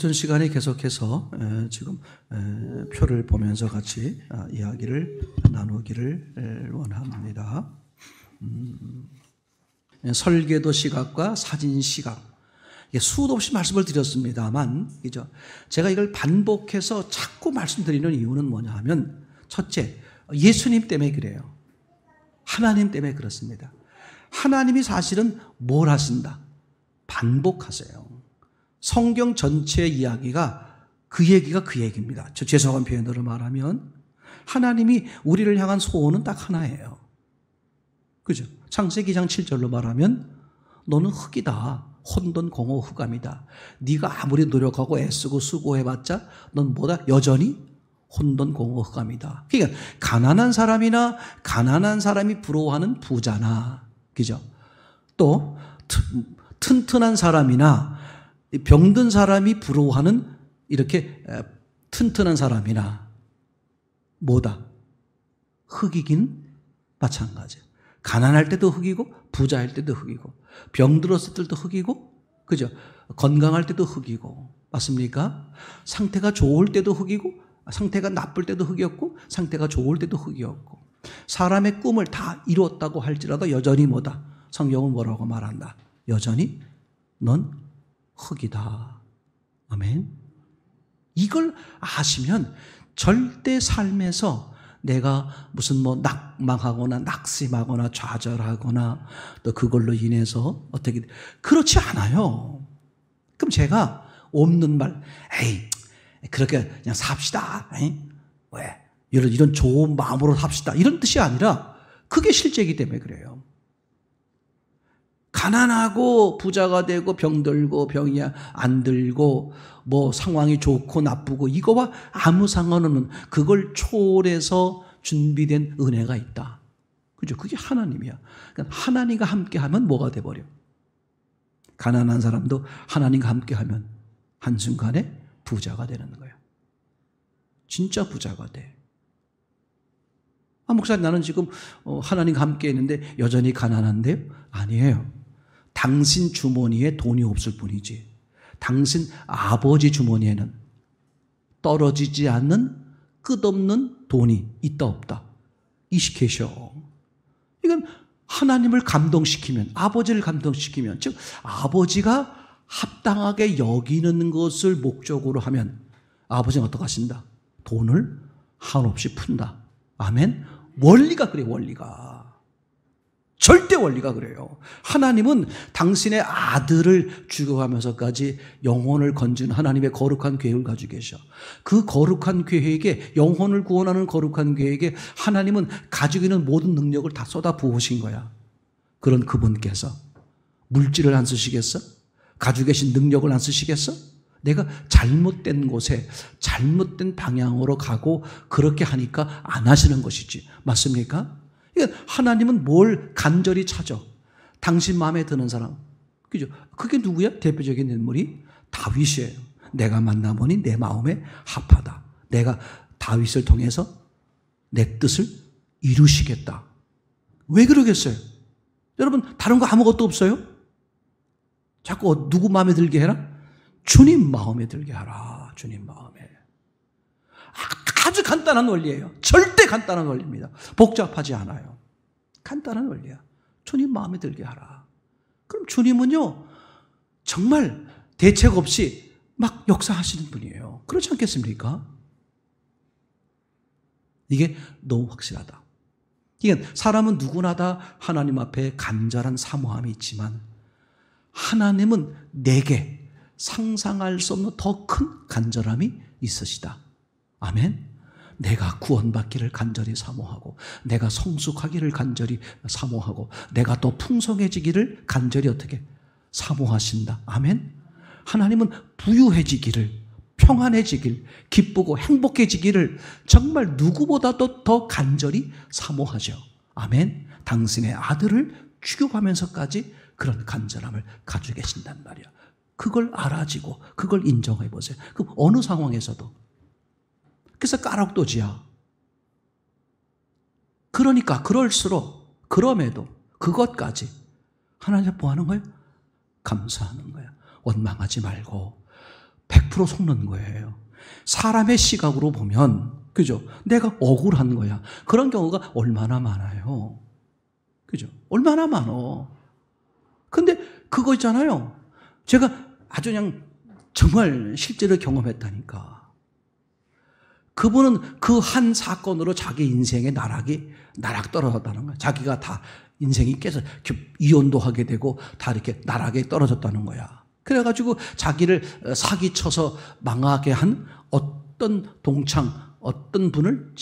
오전 시간에 계속해서 지금 표를 보면서 같이 이야기를 나누기를 원합니다. 설계도 시각과 사진 시각, 수도 없이 말씀을 드렸습니다만, 그죠? 제가 이걸 반복해서 자꾸 말씀드리는 이유는 뭐냐 하면, 첫째, 예수님 때문에 그래요. 하나님 때문에 그렇습니다. 하나님이 사실은 뭘 하신다? 반복하세요. 성경 전체의 이야기가 그 얘기입니다. 저 죄송한 표현으로 말하면 하나님이 우리를 향한 소원은 딱 하나예요. 그죠? 창세기 2장 7절로 말하면 너는 흙이다. 혼돈공허 흑암이다. 네가 아무리 노력하고 애쓰고 수고해봤자 넌 뭐다? 여전히 혼돈공허 흑암이다. 그러니까 가난한 사람이나 가난한 사람이 부러워하는 부자나, 그죠? 또 튼튼한 사람이나 병든 사람이 부러워하는 이렇게 튼튼한 사람이나 뭐다? 흙이긴 마찬가지예요. 가난할 때도 흙이고 부자일 때도 흙이고 병들었을 때도 흙이고, 그죠? 건강할 때도 흙이고, 맞습니까? 상태가 좋을 때도 흙이고 상태가 나쁠 때도 흙이었고 상태가 좋을 때도 흙이었고, 사람의 꿈을 다 이뤘다고 할지라도 여전히 뭐다? 성경은 뭐라고 말한다? 여전히 넌 흙이다. 아멘. 이걸 아시면 절대 삶에서 내가 무슨 낙망하거나 낙심하거나 좌절하거나 또 그걸로 인해서 어떻게, 그렇지 않아요. 그럼 제가 없는 말, 에이, 그렇게 그냥 삽시다. 에이? 왜? 이런 좋은 마음으로 삽시다. 이런 뜻이 아니라 그게 실제이기 때문에 그래요. 가난하고 부자가 되고 병들고 병이 안 들고 뭐 상황이 좋고 나쁘고 이거와 아무 상관없는, 그걸 초월해서 준비된 은혜가 있다. 그죠? 그게 하나님이야. 그러니까 하나님과 함께하면 뭐가 돼버려? 가난한 사람도 하나님과 함께하면 한순간에 부자가 되는 거야. 진짜 부자가 돼. 목사님, 나는 지금 하나님과 함께 있는데 여전히 가난한데요? 아니에요. 당신 주머니에 돈이 없을 뿐이지 당신 아버지 주머니에는 떨어지지 않는 끝없는 돈이 있다 없다? 이시케셔. 이건 하나님을 감동시키면, 아버지를 감동시키면, 즉 아버지가 합당하게 여기는 것을 목적으로 하면 아버지는 어떻게 하신다? 돈을 한없이 푼다. 아멘. 원리가 그래. 원리가 절대 원리가 그래요. 하나님은 당신의 아들을 죽여가면서까지 영혼을 건지는 하나님의 거룩한 계획을 가지고 계셔. 그 거룩한 계획에, 영혼을 구원하는 거룩한 계획에 하나님은 가지고 있는 모든 능력을 다 쏟아 부으신 거야. 그런 그분께서 물질을 안 쓰시겠어? 가지고 계신 능력을 안 쓰시겠어? 내가 잘못된 곳에 잘못된 방향으로 가고 그렇게 하니까 안 하시는 것이지. 맞습니까? 하나님은 뭘 간절히 찾아? 당신 마음에 드는 사람. 그죠? 그게 누구야? 대표적인 인물이 다윗이에요. 내가 만나보니 내 마음에 합하다. 내가 다윗을 통해서 내 뜻을 이루시겠다. 왜 그러겠어요? 여러분, 다른 거 아무것도 없어요? 자꾸 누구 마음에 들게 해라? 주님 마음에 들게 하라. 주님 마음에. 아주 간단한 원리예요. 절대 간단한 원리입니다. 복잡하지 않아요. 간단한 원리야. 주님 마음에 들게 하라. 그럼 주님은요, 정말 대책 없이 막 역사하시는 분이에요. 그렇지 않겠습니까? 이게 너무 확실하다. 이게 사람은 누구나 다 하나님 앞에 간절한 사모함이 있지만 하나님은 내게 상상할 수 없는 더 큰 간절함이 있으시다. 아멘. 내가 구원받기를 간절히 사모하고, 내가 성숙하기를 간절히 사모하고, 내가 또 풍성해지기를 간절히 어떻게 사모하신다. 아멘. 하나님은 부유해지기를, 평안해지길, 기쁘고 행복해지기를 정말 누구보다도 더 간절히 사모하죠. 아멘. 당신의 아들을 죽여가면서까지 그런 간절함을 가지고 계신단 말이야. 그걸 알아지고 그걸 인정해 보세요. 그 어느 상황에서도. 그래서 까락도지야. 그러니까 그럴수록, 그럼에도 그것까지 하나님 뭐 하는 거예요? 감사하는 거야. 원망하지 말고 100% 속는 거예요. 사람의 시각으로 보면, 그죠? 내가 억울한 거야. 그런 경우가 얼마나 많아요. 그죠? 얼마나 많어. 근데 그거 있잖아요. 제가 아주 그냥 정말 실제로 경험했다니까. 그분은 그 한 사건으로 자기 인생의 나락이 나락 떨어졌다는 거야. 자기가 다 인생이 깨서 이혼도 하게 되고 다 이렇게 나락에 떨어졌다는 거야. 그래가지고 자기를 사기쳐서 망하게 한 어떤 동창, 어떤 분을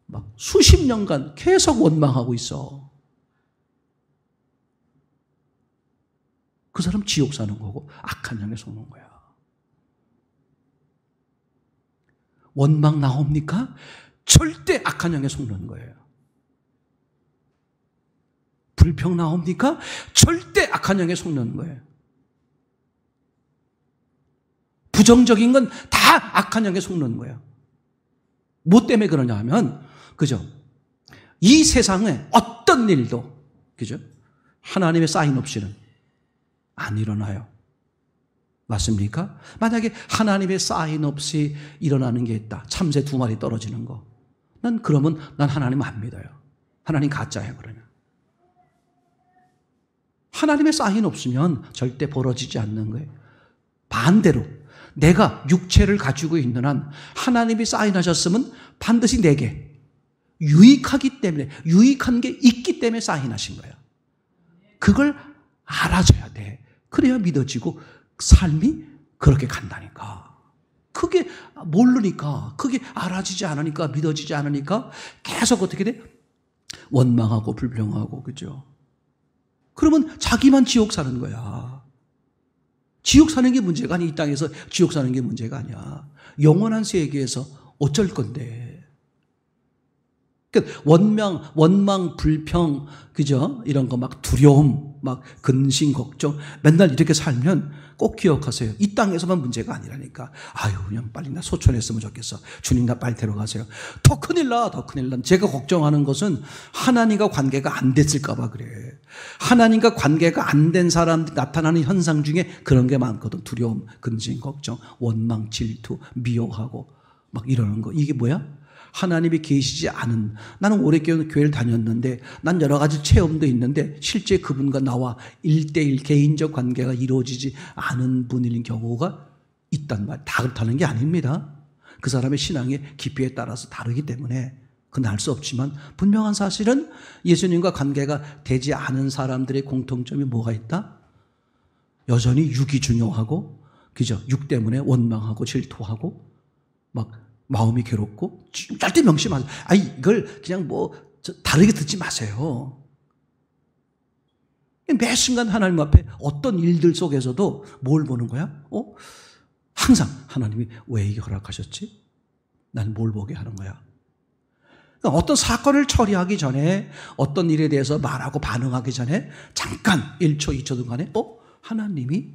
막 수십 년간 계속 원망하고 있어. 그 사람 지옥 사는 거고 악한 영에 속는 거야. 원망 나옵니까? 절대 악한 영에 속는 거예요. 불평 나옵니까? 절대 악한 영에 속는 거예요. 부정적인 건 다 악한 영에 속는 거예요. 뭐 때문에 그러냐 하면, 그죠? 이 세상에 어떤 일도, 그죠? 하나님의 사인 없이는 안 일어나요. 맞습니까? 만약에 하나님의 사인 없이 일어나는 게 있다. 참새 2마리 떨어지는 거. 그러면 난 하나님 안 믿어요. 하나님 가짜예요, 그러면. 하나님의 사인 없으면 절대 벌어지지 않는 거예요. 반대로 내가 육체를 가지고 있는 한 하나님이 사인하셨으면 반드시 내게 유익하기 때문에, 유익한 게 있기 때문에 사인하신 거예요. 그걸 알아줘야 돼. 그래야 믿어지고 삶이 그렇게 간다니까. 그게 모르니까, 그게 알아지지 않으니까, 믿어지지 않으니까 계속 어떻게 돼? 원망하고 불평하고, 그죠? 그러면 자기만 지옥 사는 거야. 지옥 사는 게 문제가 아니, 이 땅에서 지옥 사는 게 문제가 아니야. 영원한 세계에서 어쩔 건데. 그러니까 원망, 불평, 그죠? 이런 거 막 두려움, 막 근심, 걱정, 맨날 이렇게 살면 꼭 기억하세요. 이 땅에서만 문제가 아니라니까. 아유, 그냥 빨리 나 소천했으면 좋겠어. 주님 나 빨리 데려가세요. 더 큰일 나, 더 큰일 나. 제가 걱정하는 것은 하나님과 관계가 안 됐을까봐 그래. 하나님과 관계가 안 된 사람들이 나타나는 현상 중에 그런 게 많거든. 두려움, 근심, 걱정, 원망, 질투, 미워하고 막 이러는 거. 이게 뭐야? 하나님이 계시지 않은, 나는 오래 교회를 다녔는데 난 여러 가지 체험도 있는데 실제 그분과 나와 1대1 개인적 관계가 이루어지지 않은 분인 경우가 있단 말이에요. 다 그렇다는 게 아닙니다. 그 사람의 신앙의 깊이에 따라서 다르기 때문에 그건 알 수 없지만 분명한 사실은 예수님과 관계가 되지 않은 사람들의 공통점이 뭐가 있다? 여전히 육이 중요하고, 그죠? 육 때문에 원망하고 질투하고 막 마음이 괴롭고, 절대 명심하세요. 아니, 이걸 그냥 다르게 듣지 마세요. 매 순간 하나님 앞에 어떤 일들 속에서도 뭘 보는 거야? 항상 하나님이 왜 이게 허락하셨지? 난 뭘 보게 하는 거야? 그러니까 어떤 사건을 처리하기 전에, 어떤 일에 대해서 말하고 반응하기 전에 잠깐 1초, 2초 동안에 하나님이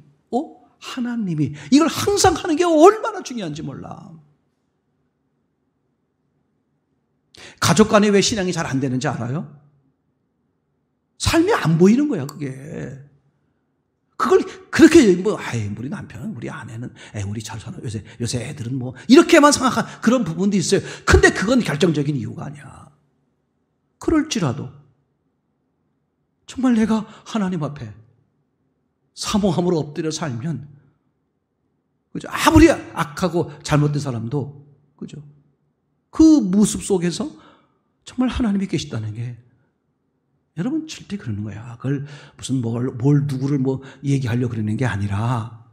이걸 항상 하는 게 얼마나 중요한지 몰라. 가족 간에 왜 신앙이 잘 안 되는지 알아요? 삶이 안 보이는 거야, 그게. 그걸 그렇게 우리 남편은, 우리 아내는, 우리 잘 사는, 요새 애들은 이렇게만 생각한 그런 부분도 있어요. 근데 그건 결정적인 이유가 아니야. 그럴지라도 정말 내가 하나님 앞에 사모함으로 엎드려 살면, 그죠? 아무리 악하고 잘못된 사람도, 그죠? 그 모습 속에서 정말 하나님이 계시다는 게, 여러분 절대 그러는 거야. 그걸 무슨 뭘 누구를 얘기하려고 그러는 게 아니라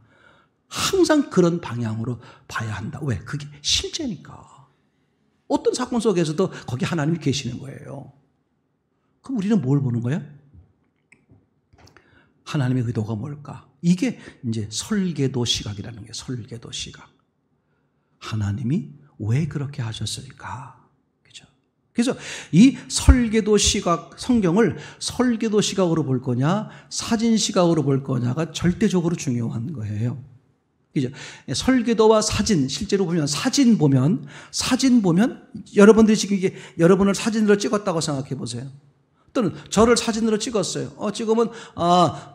항상 그런 방향으로 봐야 한다. 왜? 그게 실제니까. 어떤 사건 속에서도 거기 하나님이 계시는 거예요. 그럼 우리는 뭘 보는 거야? 하나님의 의도가 뭘까? 이게 이제 설계도 시각이라는 게, 설계도 시각. 하나님이 왜 그렇게 하셨을까? 그죠? 그래서 이 설계도 시각, 성경을 설계도 시각으로 볼 거냐, 사진 시각으로 볼 거냐가 절대적으로 중요한 거예요. 그죠? 설계도와 사진, 실제로 보면 사진 보면 여러분들이 지금 이게 여러분을 사진으로 찍었다고 생각해 보세요. 또는 저를 사진으로 찍었어요. 찍으면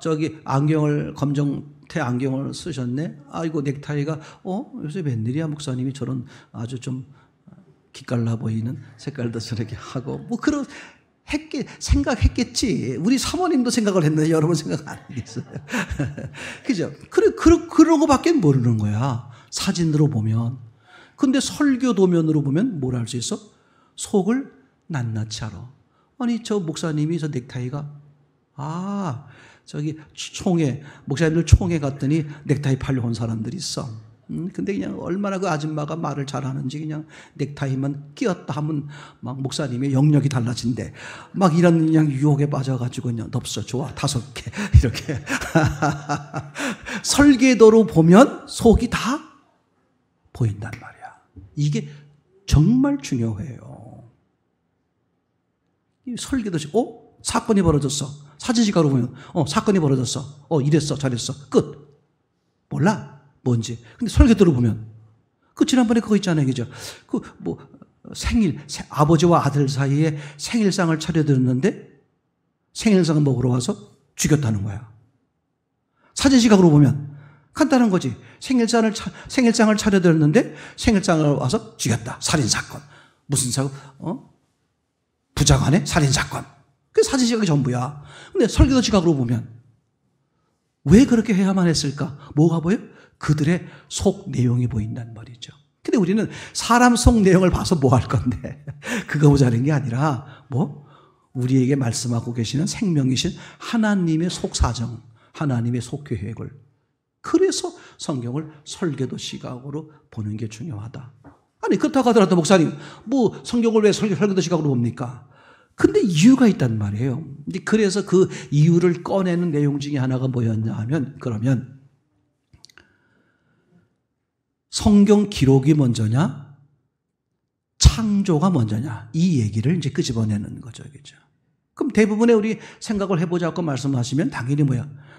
저기 안경을 검정 태안경을 쓰셨네. 아이고 넥타이가 요새 웬일이야 목사님이 저런 아주 좀 기깔나 보이는 색깔도 저렇게 하고 뭐 그런 생각했겠지. 우리 사모님도 생각을 했는데 여러분 생각 안 하겠어요. 그죠? 그런 거밖에 모르는 거야. 사진으로 보면. 근데 설교 도면으로 보면 뭘 알 수 있어? 속을 낱낱이 알아. 아니 저 목사님이 저 넥타이가 저기 목사님들 총회 갔더니 넥타이 팔려온 사람들이 있어. 근데 그냥 얼마나 그 아줌마가 말을 잘하는지 그냥 넥타이만 끼었다 하면 막 목사님의 영역이 달라진대. 막 이런 그냥 유혹에 빠져가지고 그냥 덥어 좋아 5개 이렇게 설계도로 보면 속이 다 보인단 말이야. 이게 정말 중요해요. 설계도시 사건이 벌어졌어. 사진시각으로 보면 사건이 벌어졌어. 이랬어 잘했어 끝. 몰라 뭔지. 근데 설계도로 보면 지난번에 그거 있잖아요. 그죠? 아버지와 아들 사이에 생일상을 차려드렸는데 생일상을 먹으러 와서 죽였다는 거야. 사진시각으로 보면 간단한 거지. 생일상을 차려드렸는데 생일상을 와서 죽였다. 살인사건. 무슨 사건? 부자간의 살인사건. 그게 사진시각이 전부야. 근데 설계도 시각으로 보면 왜 그렇게 해야만 했을까? 뭐가 보여? 그들의 속 내용이 보인단 말이죠. 근데 우리는 사람 속 내용을 봐서 뭐 할 건데 그거 보자는 게 아니라 우리에게 말씀하고 계시는 생명이신 하나님의 속 사정, 하나님의 속 계획을. 그래서 성경을 설계도 시각으로 보는 게 중요하다. 아니 그렇다고 하더라도 목사님 성경을 왜 설계도 시각으로 봅니까? 근데 이유가 있단 말이에요. 그래서 그 이유를 꺼내는 내용 중에 하나가 뭐였냐 하면 그러면 성경 기록이 먼저냐 창조가 먼저냐 이 얘기를 이제 끄집어내는 거죠. 그죠? 그럼 대부분의 우리 생각을 해보자고 말씀하시면 당연히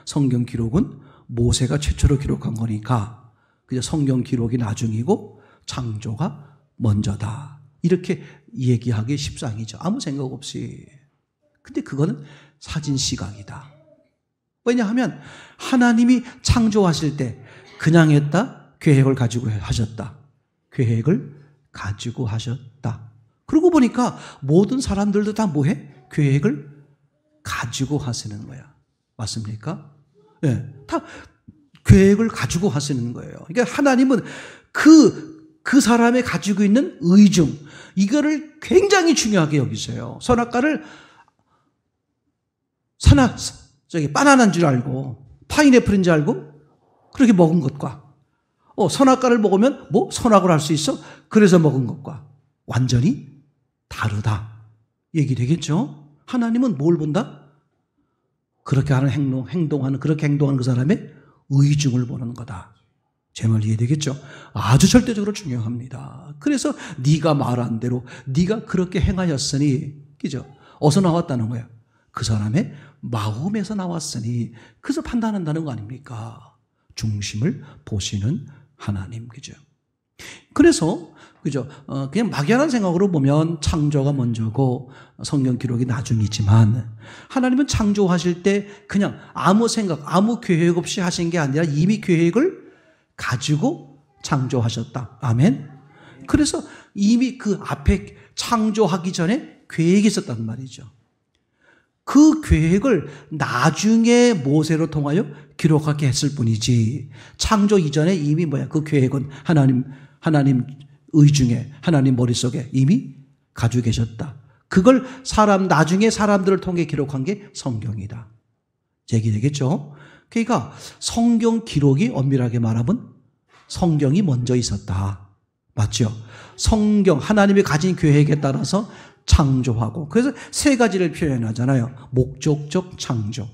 성경 기록은 모세가 최초로 기록한 거니까 그죠? 성경 기록이 나중이고 창조가 먼저다. 이렇게 얘기하기 십상이죠. 아무 생각 없이. 근데 그거는 사진시각이다. 왜냐하면 하나님이 창조하실 때 그냥 했다? 계획을 가지고 하셨다. 계획을 가지고 하셨다. 그러고 보니까 모든 사람들도 다 뭐해? 계획을 가지고 하시는 거야. 맞습니까? 네, 다 계획을 가지고 하시는 거예요. 그러니까 하나님은 그 사람이 가지고 있는 의중, 이거를 굉장히 중요하게 여기세요. 선악과를 바나나인 줄 알고, 파인애플인 줄 알고, 그렇게 먹은 것과, 선악과를 먹으면 선악을 할 수 있어? 그래서 먹은 것과 완전히 다르다. 얘기되겠죠? 하나님은 뭘 본다? 그렇게 하는 그렇게 행동하는 그 사람의 의중을 보는 거다. 제 말 이해되겠죠? 아주 절대적으로 중요합니다. 그래서 네가 말한 대로 네가 그렇게 행하였으니, 그죠? 어디서 나왔다는 거야? 그 사람의 마음에서 나왔으니, 그래서 판단한다는 거 아닙니까? 중심을 보시는 하나님, 그죠? 그래서, 그죠? 그냥 막연한 생각으로 보면 창조가 먼저고 성경 기록이 나중이지만 하나님은 창조하실 때 그냥 아무 생각, 아무 계획 없이 하신 게 아니라 이미 계획을 가지고 창조하셨다. 아멘? 그래서 이미 그 앞에 창조하기 전에 계획이 있었단 말이죠. 그 계획을 나중에 모세로 통하여 기록하게 했을 뿐이지, 창조 이전에 이미 그 계획은 하나님 의중에, 하나님 머릿속에 이미 가지고 계셨다. 그걸 나중에 사람들을 통해 기록한 게 성경이다. 얘기되겠죠? 그러니까 성경 기록이 엄밀하게 말하면 성경이 먼저 있었다. 맞죠? 하나님이 가진 계획에 따라서 창조하고, 그래서 3가지를 표현하잖아요. 목적적 창조.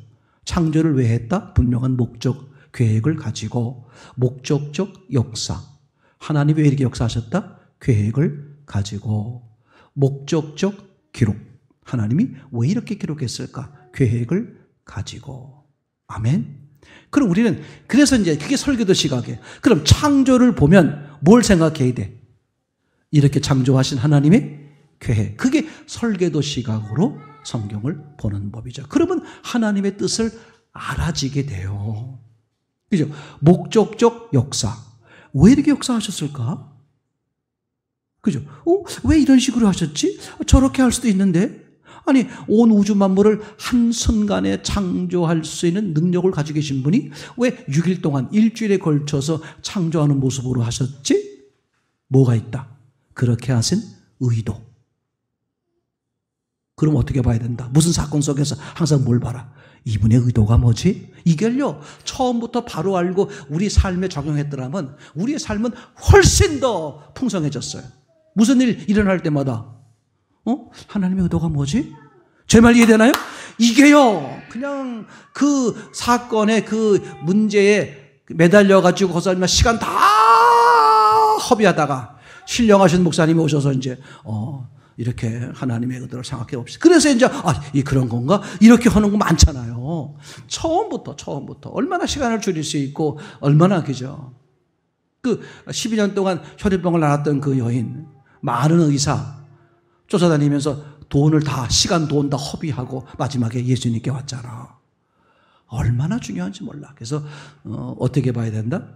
창조를 왜 했다? 분명한 목적, 계획을 가지고. 목적적 역사. 하나님이 왜 이렇게 역사하셨다? 계획을 가지고. 목적적 기록. 하나님이 왜 이렇게 기록했을까? 계획을 가지고. 아멘. 그럼 우리는 그래서 이제 그게 설계도 시각이에요. 그럼 창조를 보면 뭘 생각해야 돼? 이렇게 창조하신 하나님의 계획. 그게 설계도 시각으로 성경을 보는 법이죠. 그러면 하나님의 뜻을 알아지게 돼요. 그죠? 목적적 역사. 왜 이렇게 역사하셨을까? 그죠? 왜 이런 식으로 하셨지? 저렇게 할 수도 있는데? 아니, 온 우주 만물을 한순간에 창조할 수 있는 능력을 가지고 계신 분이 왜 6일 동안 일주일에 걸쳐서 창조하는 모습으로 하셨지? 뭐가 있다? 그렇게 하신 의도. 그럼 어떻게 봐야 된다? 무슨 사건 속에서 항상 뭘 봐라? 이분의 의도가 뭐지? 이걸요, 처음부터 바로 알고 우리 삶에 적용했더라면 우리의 삶은 훨씬 더 풍성해졌어요. 무슨 일 일어날 때마다 하나님의 의도가 뭐지? 제 말 이해되나요? 이게요, 그냥 그 사건의 그 문제에 매달려가지고 거기서 시간 다 허비하다가 신령하신 목사님이 오셔서 이제 이렇게 하나님의 의도를 생각해 봅시다. 그래서 이제 그런 건가? 이렇게 하는 거 많잖아요. 처음부터 얼마나 시간을 줄일 수 있고 얼마나 그죠? 그 12년 동안 혈액병을 앓았던 그 여인, 많은 의사 쫓아다니면서 시간 돈 다 허비하고 마지막에 예수님께 왔잖아. 얼마나 중요한지 몰라. 그래서 어떻게 봐야 된다?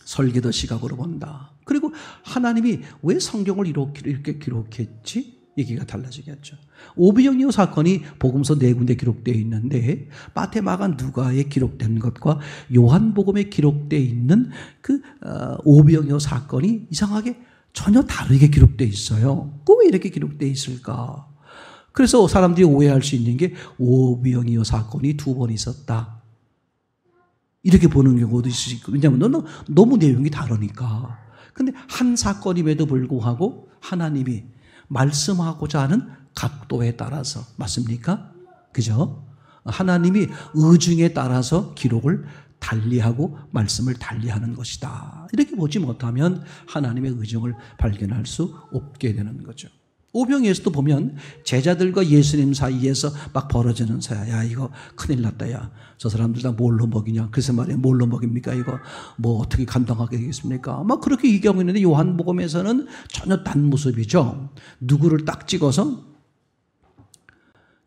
설계도 시각으로 본다. 그리고 하나님이 왜 성경을 이렇게 기록했지? 얘기가 달라지겠죠. 오병이어 사건이 복음서 4군데 기록되어 있는데 마태마가 누가에 기록된 것과 요한복음에 기록되어 있는 그 오병이어 사건이 이상하게 전혀 다르게 기록되어 있어요. 왜 이렇게 기록되어 있을까? 그래서 사람들이 오해할 수 있는 게 오병이어 사건이 2번 있었다. 이렇게 보는 경우도 있을 수 있고, 왜냐하면 너무 내용이 다르니까. 근데 한 사건임에도 불구하고 하나님이 말씀하고자 하는 각도에 따라서, 맞습니까? 그죠? 하나님이 의중에 따라서 기록을 달리하고 말씀을 달리하는 것이다. 이렇게 보지 못하면 하나님의 의중을 발견할 수 없게 되는 거죠. 오병이어에서도 보면 제자들과 예수님 사이에서 막 벌어지는 사야. 야, 이거 큰일 났다. 야, 저 사람들 다 뭘로 먹이냐? 그래서 말이야, 뭘로 먹입니까? 이거 뭐 어떻게 감당하게 되겠습니까? 막 그렇게 얘기하고 있는데 요한복음에서는 전혀 단 모습이죠. 누구를 딱 찍어서,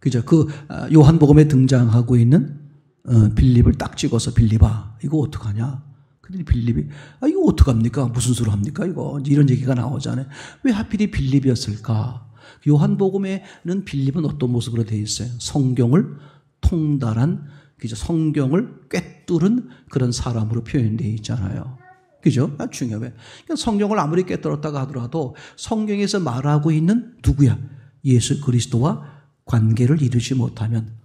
그죠? 그 요한복음에 등장하고 있는 빌립을 딱 찍어서 빌립아, 이거 어떡하냐? 근데 빌립이 이거 어떡합니까? 무슨 수로 합니까? 이거 이런 얘기가 나오잖아요. 왜 하필이 빌립이었을까? 요한복음에는 빌립은 어떤 모습으로 되어 있어요? 성경을 통달한, 그죠? 성경을 꿰뚫은 그런 사람으로 표현되어 있잖아요. 그죠? 중요해. 그러니까 성경을 아무리 꿰뚫었다가 하더라도 성경에서 말하고 있는 누구야? 예수 그리스도와 관계를 이루지 못하면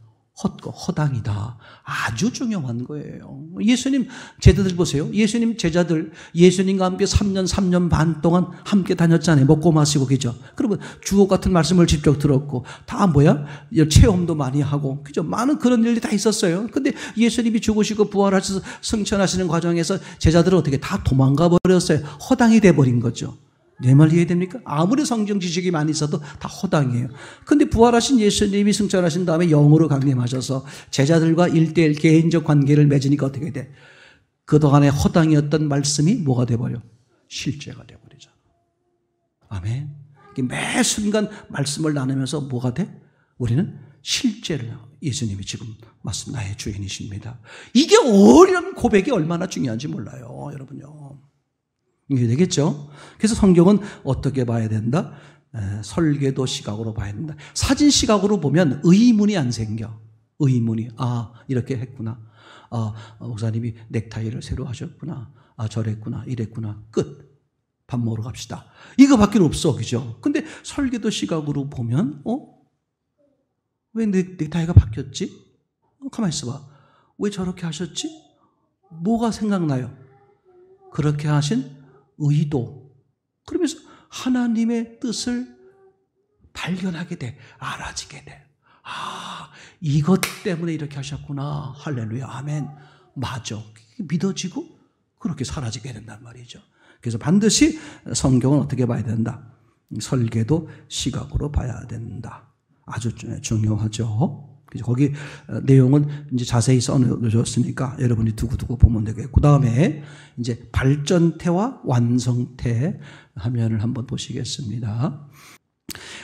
허당이다. 아주 중요한 거예요. 예수님 제자들 보세요. 예수님 제자들 예수님과 함께 3년 반 동안 함께 다녔잖아요. 먹고 마시고, 그죠? 그러면 주옥 같은 말씀을 직접 들었고 다 뭐야? 체험도 많이 하고, 그죠? 많은 그런 일이 다 있었어요. 근데 예수님이 죽으시고 부활하셔서 승천하시는 과정에서 제자들은 어떻게 다 도망가 버렸어요. 허당이 돼버린 거죠. 내 말 이해됩니까? 아무리 성경 지식이 많이 있어도 다 허당이에요. 근데 부활하신 예수님이 승천하신 다음에 영으로 강림하셔서 제자들과 1:1 개인적 관계를 맺으니까 어떻게 돼? 그동안에 허당이었던 말씀이 뭐가 돼버려? 실제가 돼버리잖아. 아멘. 매 순간 말씀을 나누면서 뭐가 돼? 우리는 실제를, 예수님이 지금 말씀 나의 주인이십니다. 이게 어려운 고백이 얼마나 중요한지 몰라요, 여러분요. 이게 되겠죠? 그래서 성경은 어떻게 봐야 된다? 설계도 시각으로 봐야 된다. 사진 시각으로 보면 의문이 안 생겨. 의문이, 이렇게 했구나. 목사님이 넥타이를 새로 하셨구나. 저랬구나. 이랬구나. 끝. 밥 먹으러 갑시다. 이거밖에 없어. 그죠? 근데 설계도 시각으로 보면, 왜 넥타이가 바뀌었지? 가만히 있어봐. 왜 저렇게 하셨지? 뭐가 생각나요? 그렇게 하신 의도. 그러면서 하나님의 뜻을 발견하게 돼. 알아지게 돼. 이것 때문에 이렇게 하셨구나. 할렐루야. 아멘. 맞아. 믿어지고 그렇게 사라지게 된단 말이죠. 그래서 반드시 성경은 어떻게 봐야 된다? 설계도 시각으로 봐야 된다. 아주 중요하죠. 거기 내용은 이제 자세히 써놓으셨으니까 여러분이 두고두고 보면 되겠고, 그 다음에 이제 발전태와 완성태 화면을 한번 보시겠습니다.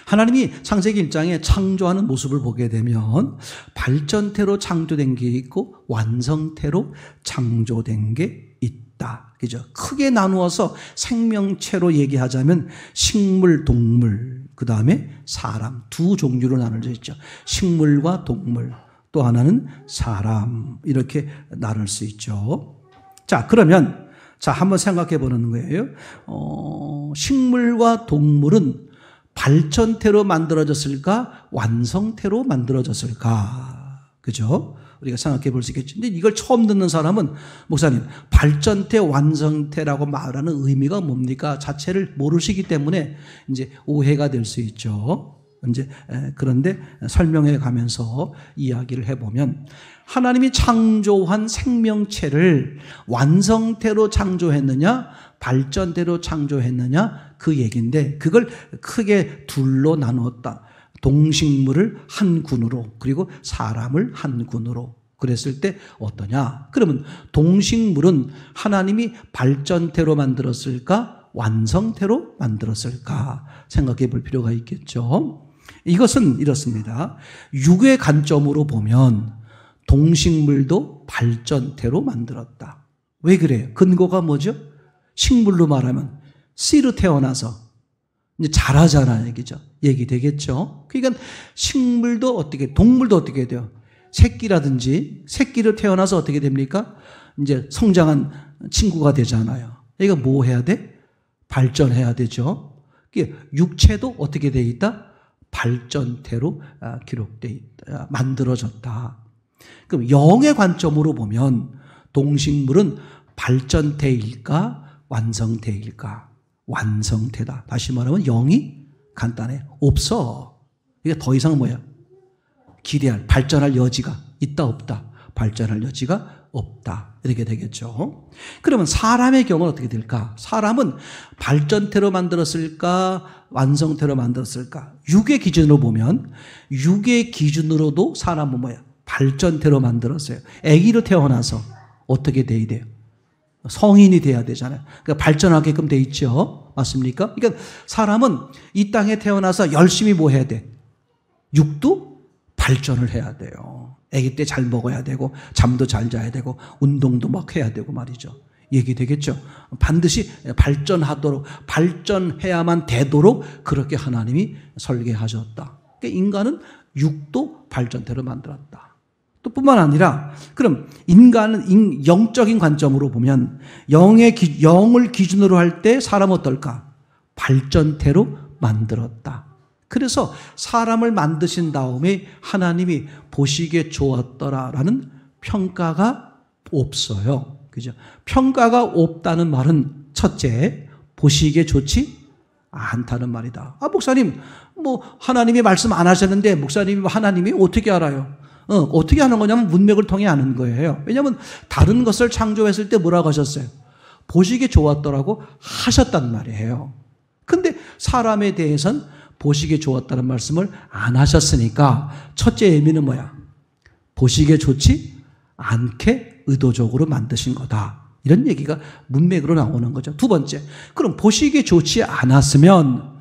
하나님이 창세기 1장에 창조하는 모습을 보게 되면 발전태로 창조된 게 있고 완성태로 창조된 게 있다. 그죠? 크게 나누어서 생명체로 얘기하자면 식물, 동물, 그 다음에 사람 두 종류로 나눠져 있죠. 식물과 동물, 또 하나는 사람, 이렇게 나눌 수 있죠. 자, 그러면 한번 생각해 보는 거예요. 식물과 동물은 발전태로 만들어졌을까? 완성태로 만들어졌을까? 그죠? 우리가 생각해 볼 수 있겠죠. 근데 이걸 처음 듣는 사람은, 목사님, 발전태, 완성태라고 말하는 의미가 뭡니까? 자체를 모르시기 때문에 이제 오해가 될 수 있죠. 그런데 설명해 가면서 이야기를 해보면, 하나님이 창조한 생명체를 완성태로 창조했느냐, 발전태로 창조했느냐, 그 얘기인데, 그걸 크게 둘로 나누었다. 동식물을 한 군으로, 그리고 사람을 한 군으로. 그랬을 때 어떠냐? 그러면 동식물은 하나님이 발전태로 만들었을까? 완성태로 만들었을까? 생각해 볼 필요가 있겠죠. 이것은 이렇습니다. 육의 관점으로 보면 동식물도 발전태로 만들었다. 왜 그래요? 근거가 뭐죠? 식물로 말하면 씨로 태어나서 이제 자라잖아요, 얘기죠. 얘기되겠죠. 그러니까 식물도 어떻게, 동물도 어떻게 돼요? 새끼라든지 새끼로 태어나서 어떻게 됩니까? 이제 성장한 친구가 되잖아요. 그러니까 뭐 해야 돼? 발전해야 되죠. 육체도 어떻게 돼 있다? 발전태로 기록돼 있다, 만들어졌다. 그럼 영의 관점으로 보면 동식물은 발전태일까? 완성태일까? 완성태다. 다시 말하면 영이 간단해. 없어. 이게 더 이상 뭐야? 기대할, 발전할 여지가 있다, 없다? 발전할 여지가 없다. 이렇게 되겠죠. 그러면 사람의 경우는 어떻게 될까? 사람은 발전태로 만들었을까? 완성태로 만들었을까? 육의 기준으로 보면, 육의 기준으로도 사람은 뭐야? 발전태로 만들었어요. 아기로 태어나서 어떻게 돼야 돼요? 성인이 돼야 되잖아요. 그러니까 발전하게끔 돼 있죠. 맞습니까? 그러니까 사람은 이 땅에 태어나서 열심히 뭐 해야 돼? 육도 발전을 해야 돼요. 아기 때 잘 먹어야 되고, 잠도 잘 자야 되고, 운동도 막 해야 되고 말이죠. 얘기되겠죠. 반드시 발전하도록, 발전해야만 되도록 그렇게 하나님이 설계하셨다. 그러니까 인간은 육도 발전태로 만들었다. 또 뿐만 아니라, 그럼 인간은 영적인 관점으로 보면 영을 기준으로 할 때 사람은 어떨까? 발전태로 만들었다. 그래서 사람을 만드신 다음에 하나님이 보시기에 좋았더라라는 평가가 없어요. 그죠? 평가가 없다는 말은 첫째, 보시기에 좋지 않다는 말이다. 목사님, 하나님이 말씀 안 하셨는데 하나님이 어떻게 알아요? 어떻게 하는 거냐면 문맥을 통해 아는 거예요. 왜냐하면 다른 것을 창조했을 때 뭐라고 하셨어요? 보시기에 좋았더라고 하셨단 말이에요. 근데 사람에 대해서는 보시기에 좋았다는 말씀을 안 하셨으니까 첫째 의미는 뭐야? 보시기에 좋지 않게 의도적으로 만드신 거다. 이런 얘기가 문맥으로 나오는 거죠. 두 번째, 그럼 보시기에 좋지 않았으면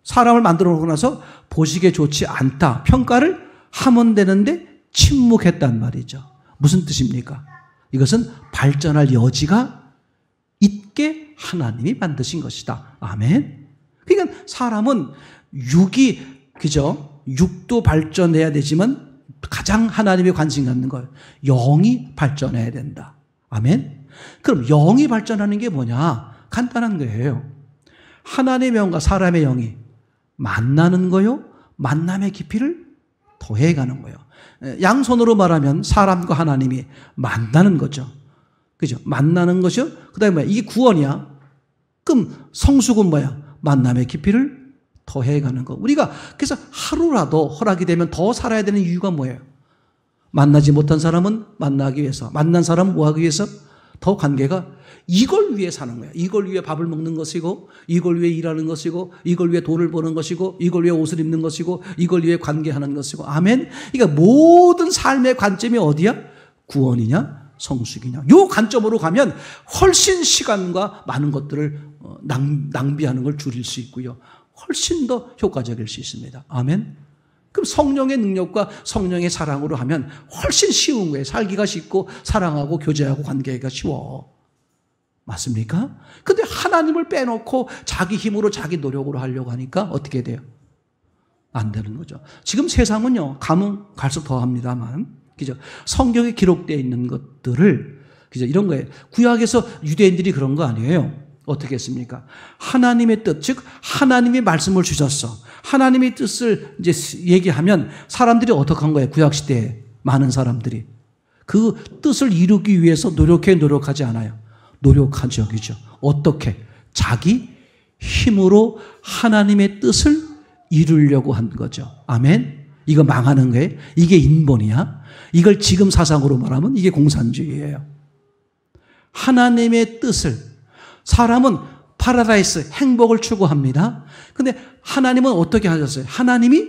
사람을 만들어 놓고 나서 보시기에 좋지 않다 평가를 하면 되는데 침묵했단 말이죠. 무슨 뜻입니까? 이것은 발전할 여지가 있게 하나님이 만드신 것이다. 아멘. 그러니까 사람은 육이, 그죠? 육도 발전해야 되지만 가장 하나님이 관심 갖는 걸 영이 발전해야 된다. 아멘. 그럼 영이 발전하는 게 뭐냐? 간단한 거예요. 하나님의 영과 사람의 영이 만나는 거요, 만남의 깊이를 더해가는 거예요. 양손으로 말하면 사람과 하나님이 만나는 거죠. 그죠? 만나는 것이요. 그 다음에 뭐야? 이게 구원이야. 그럼 성숙은 뭐야? 만남의 깊이를 더해가는 거. 우리가 그래서 하루라도 허락이 되면 더 살아야 되는 이유가 뭐예요? 만나지 못한 사람은 만나기 위해서, 만난 사람은 뭐 하기 위해서? 더 관계가 이걸 위해 사는 거야. 이걸 위해 밥을 먹는 것이고, 이걸 위해 일하는 것이고, 이걸 위해 돈을 버는 것이고, 이걸 위해 옷을 입는 것이고, 이걸 위해 관계하는 것이고. 아멘. 그러니까 모든 삶의 관점이 어디야? 구원이냐? 성숙이냐? 요 관점으로 가면 훨씬 시간과 많은 것들을 낭비하는 걸 줄일 수 있고요. 훨씬 더 효과적일 수 있습니다. 아멘. 그럼 성령의 능력과 성령의 사랑으로 하면 훨씬 쉬운 거예요. 살기가 쉽고 사랑하고 교제하고 관계가 쉬워. 맞습니까? 근데 하나님을 빼놓고 자기 힘으로 자기 노력으로 하려고 하니까 어떻게 돼요? 안 되는 거죠. 지금 세상은요, 가면 갈수록 더 합니다만, 그죠? 성경에 기록되어 있는 것들을, 그죠? 이런 거예요. 구약에서 유대인들이 그런 거 아니에요. 어떻게 했습니까? 하나님의 뜻, 즉, 하나님이 말씀을 주셨어. 하나님의 뜻을 이제 얘기하면 사람들이 어떻게 한 거예요? 구약시대에 많은 사람들이. 그 뜻을 이루기 위해서 노력하지 않아요. 노력한 적이죠. 어떻게? 자기 힘으로 하나님의 뜻을 이루려고 한 거죠. 아멘? 이거 망하는 거예요. 이게 인본이야. 이걸 지금 사상으로 말하면 이게 공산주의예요. 하나님의 뜻을, 사람은 파라다이스, 행복을 추구합니다. 근데 하나님은 어떻게 하셨어요? 하나님이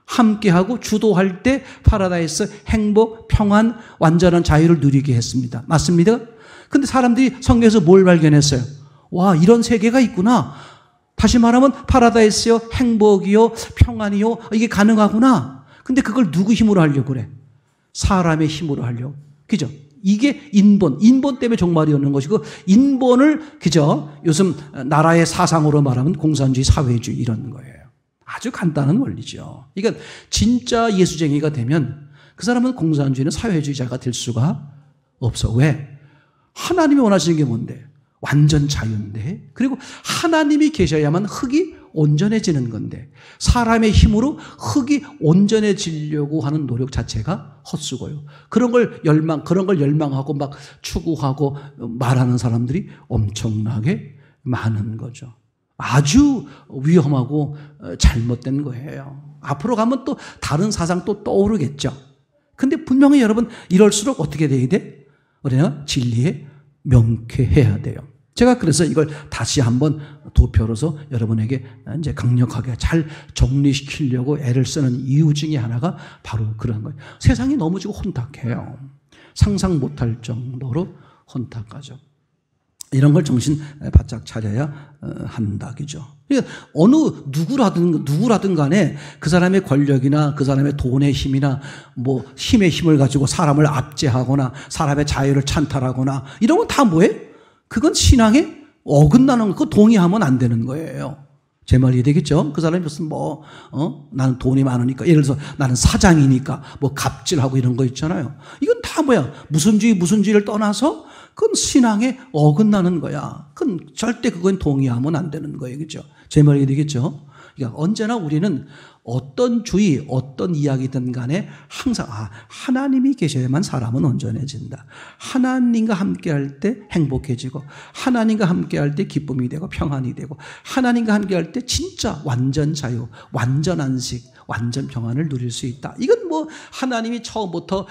함께하고 주도할 때 파라다이스, 행복, 평안, 완전한 자유를 누리게 했습니다. 맞습니다? 근데 사람들이 성경에서 뭘 발견했어요? 와, 이런 세계가 있구나. 다시 말하면 파라다이스요, 행복이요, 평안이요, 이게 가능하구나. 근데 그걸 누구 힘으로 하려고 그래? 사람의 힘으로 하려고. 그죠? 이게 인본 때문에 종말이 오는 것이고, 인본을, 그죠? 요즘 나라의 사상으로 말하면 공산주의, 사회주의 이런 거예요. 아주 간단한 원리죠. 그러니까 진짜 예수쟁이가 되면 그 사람은 공산주의는 사회주의자가 될 수가 없어. 왜? 하나님이 원하시는 게 뭔데? 완전 자유인데, 그리고 하나님이 계셔야만 흙이 온전해지는 건데, 사람의 힘으로 흙이 온전해지려고 하는 노력 자체가 헛수고요. 그런 걸 열망하고 막 추구하고 말하는 사람들이 엄청나게 많은 거죠. 아주 위험하고 잘못된 거예요. 앞으로 가면 또 다른 사상 또 떠오르겠죠. 근데 분명히 여러분, 이럴수록 어떻게 돼야 돼? 우리는 진리에 명쾌해야 돼요. 제가 그래서 이걸 다시 한번 도표로서 여러분에게 이제 강력하게 잘 정리시키려고 애를 쓰는 이유 중에 하나가 바로 그런 거예요. 세상이 너무 지금 혼탁해요. 상상 못할 정도로 혼탁하죠. 이런 걸 정신 바짝 차려야 한다, 그죠? 그러니까 어느 누구라든 간에 그 사람의 권력이나 그 사람의 돈의 힘이나 뭐 힘의 힘을 가지고 사람을 압제하거나 사람의 자유를 찬탈하거나 이런 건 다 뭐예요? 그건 신앙에 어긋나는 거, 동의하면 안 되는 거예요. 제 말 이해되겠죠? 그 사람이 무슨 나는 돈이 많으니까, 예를 들어서 나는 사장이니까 뭐 갑질하고 이런 거 있잖아요. 이건 다 뭐야? 무슨 주의를 떠나서 그건 신앙에 어긋나는 거야. 그건 절대 그건 동의하면 안 되는 거예요. 그죠? 제 말이 되겠죠? 그러니까 언제나 우리는 어떤 주의, 어떤 이야기든 간에 항상 하나님이 계셔야만 사람은 온전해진다. 하나님과 함께할 때 행복해지고, 하나님과 함께할 때 기쁨이 되고 평안이 되고, 하나님과 함께할 때 진짜 완전 자유, 완전 안식, 완전 평안을 누릴 수 있다. 이건 뭐 하나님이 처음부터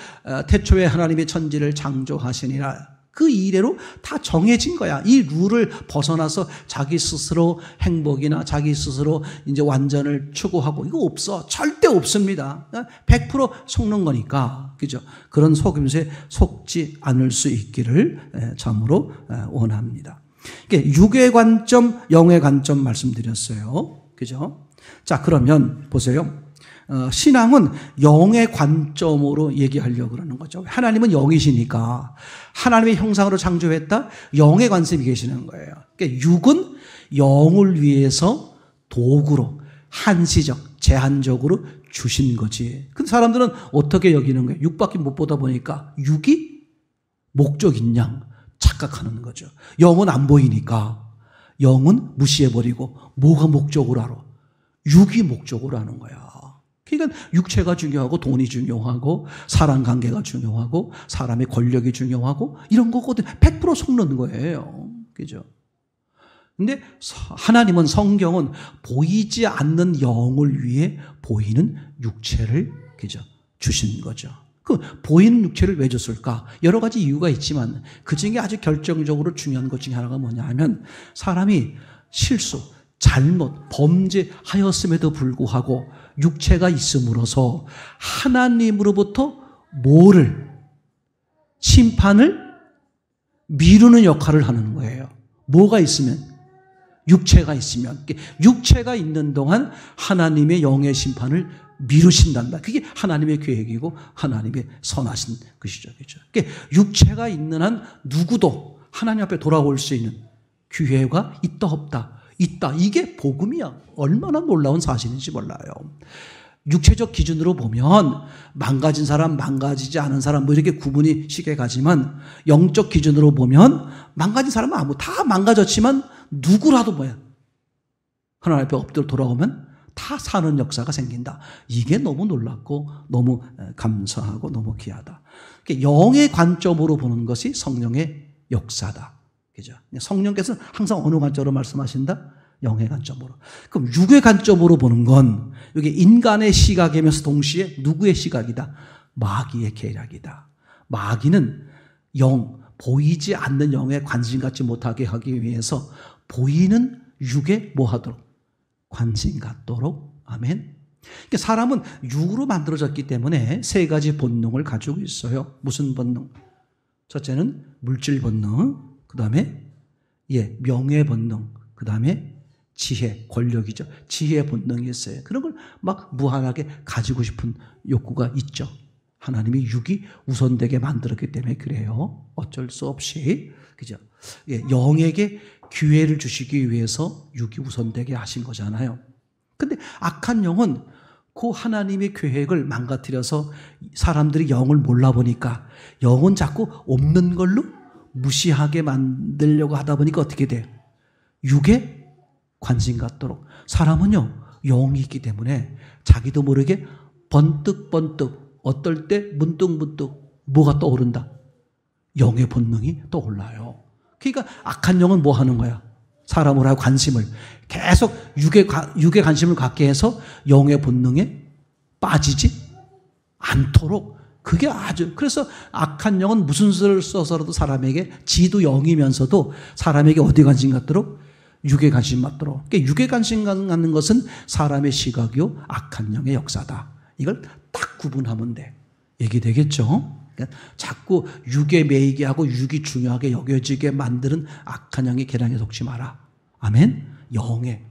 태초에 하나님의 천지를 창조하시니라, 그 이래로 다 정해진 거야. 이 룰을 벗어나서 자기 스스로 행복이나 자기 스스로 이제 완전을 추구하고, 이거 없어. 절대 없습니다. 100% 속는 거니까. 그죠? 그런 속임수에 속지 않을 수 있기를 참으로 원합니다. 육의 관점, 영의 관점 말씀드렸어요. 그죠? 자, 그러면 보세요. 신앙은 영의 관점으로 얘기하려고 그러는 거죠. 하나님은 영이시니까 하나님의 형상으로 창조했다. 영의 관점이 계시는 거예요. 그러니까 육은 영을 위해서 도구로 한시적, 제한적으로 주신 거지. 근데 사람들은 어떻게 여기는 거예요? 육밖에 못 보다 보니까 육이 목적인 양 착각하는 거죠. 영은 안 보이니까 영은 무시해버리고 뭐가 목적으로 알아? 육이 목적으로 하는 거야. 그러니까 육체가 중요하고 돈이 중요하고 사람관계가 중요하고 사람의 권력이 중요하고 이런 거거든. 100% 속는 거예요. 그죠? 근데 하나님은, 성경은 보이지 않는 영을 위해 보이는 육체를, 그죠? 주신 거죠. 그 보이는 육체를 왜 줬을까? 여러 가지 이유가 있지만 그 중에 아주 결정적으로 중요한 것 중에 하나가 뭐냐 하면, 사람이 실수, 잘못, 범죄하였음에도 불구하고 육체가 있음으로써 하나님으로부터 뭐를, 심판을 미루는 역할을 하는 거예요. 뭐가 있으면? 육체가 있으면, 육체가 있는 동안 하나님의 영의 심판을 미루신단다. 그게 하나님의 계획이고 하나님의 선하신 것이죠. 그렇죠? 그러니까 육체가 있는 한 누구도 하나님 앞에 돌아올 수 있는 기회가 있다 없다. 있다. 이게 복음이야. 얼마나 놀라운 사실인지 몰라요. 육체적 기준으로 보면 망가진 사람, 망가지지 않은 사람 뭐 이렇게 구분이 쉽게 가지만 영적 기준으로 보면 망가진 사람은 다 망가졌지만 누구라도 뭐야. 하나님 앞에 엎드려 돌아오면 다 사는 역사가 생긴다. 이게 너무 놀랍고 너무 감사하고 너무 귀하다. 영의 관점으로 보는 것이 성령의 역사다. 그죠? 성령께서는 항상 어느 관점으로 말씀하신다? 영의 관점으로. 그럼 육의 관점으로 보는 건 이게 인간의 시각이면서 동시에 누구의 시각이다? 마귀의 계략이다. 마귀는 보이지 않는 영에 관심 갖지 못하게 하기 위해서 보이는 육에 뭐 하도록? 관심 갖도록. 아멘. 그러니까 사람은 육으로 만들어졌기 때문에 세 가지 본능을 가지고 있어요. 무슨 본능? 첫째는 물질 본능, 그 다음에 명예 본능, 그 다음에 지혜, 권력이죠. 지혜 본능이 있어요. 그런 걸 막 무한하게 가지고 싶은 욕구가 있죠. 하나님이 육이 우선되게 만들었기 때문에 그래요. 어쩔 수 없이. 그죠? 영에게 기회를 주시기 위해서 육이 우선되게 하신 거잖아요. 근데 악한 영은 그 하나님의 계획을 망가뜨려서 사람들이 영을 몰라보니까 영은 자꾸 없는 걸로 무시하게 만들려고 하다 보니까 어떻게 돼요? 육에 관심 갖도록. 사람은요, 영이 있기 때문에 자기도 모르게 번뜩번뜩 어떨 때 문득문득 뭐가 떠오른다? 영의 본능이 떠올라요. 그러니까 악한 영은 뭐 하는 거야? 사람을 하고 관심을 계속 육에 관심을 갖게 해서 영의 본능에 빠지지 않도록. 그게 그래서 악한 영은 무슨 수를 써서라도 사람에게 지도 영이면서도 사람에게 어디 관심 갖도록? 육에 관심 갖도록. 그러니까 육에 관심 갖는 것은 사람의 시각이요, 악한 영의 역사다. 이걸 딱 구분하면 돼. 얘기되겠죠? 그러니까 자꾸 육에 매이게 하고 육이 중요하게 여겨지게 만드는 악한 영의 계략에 속지 마라. 아멘? 영에.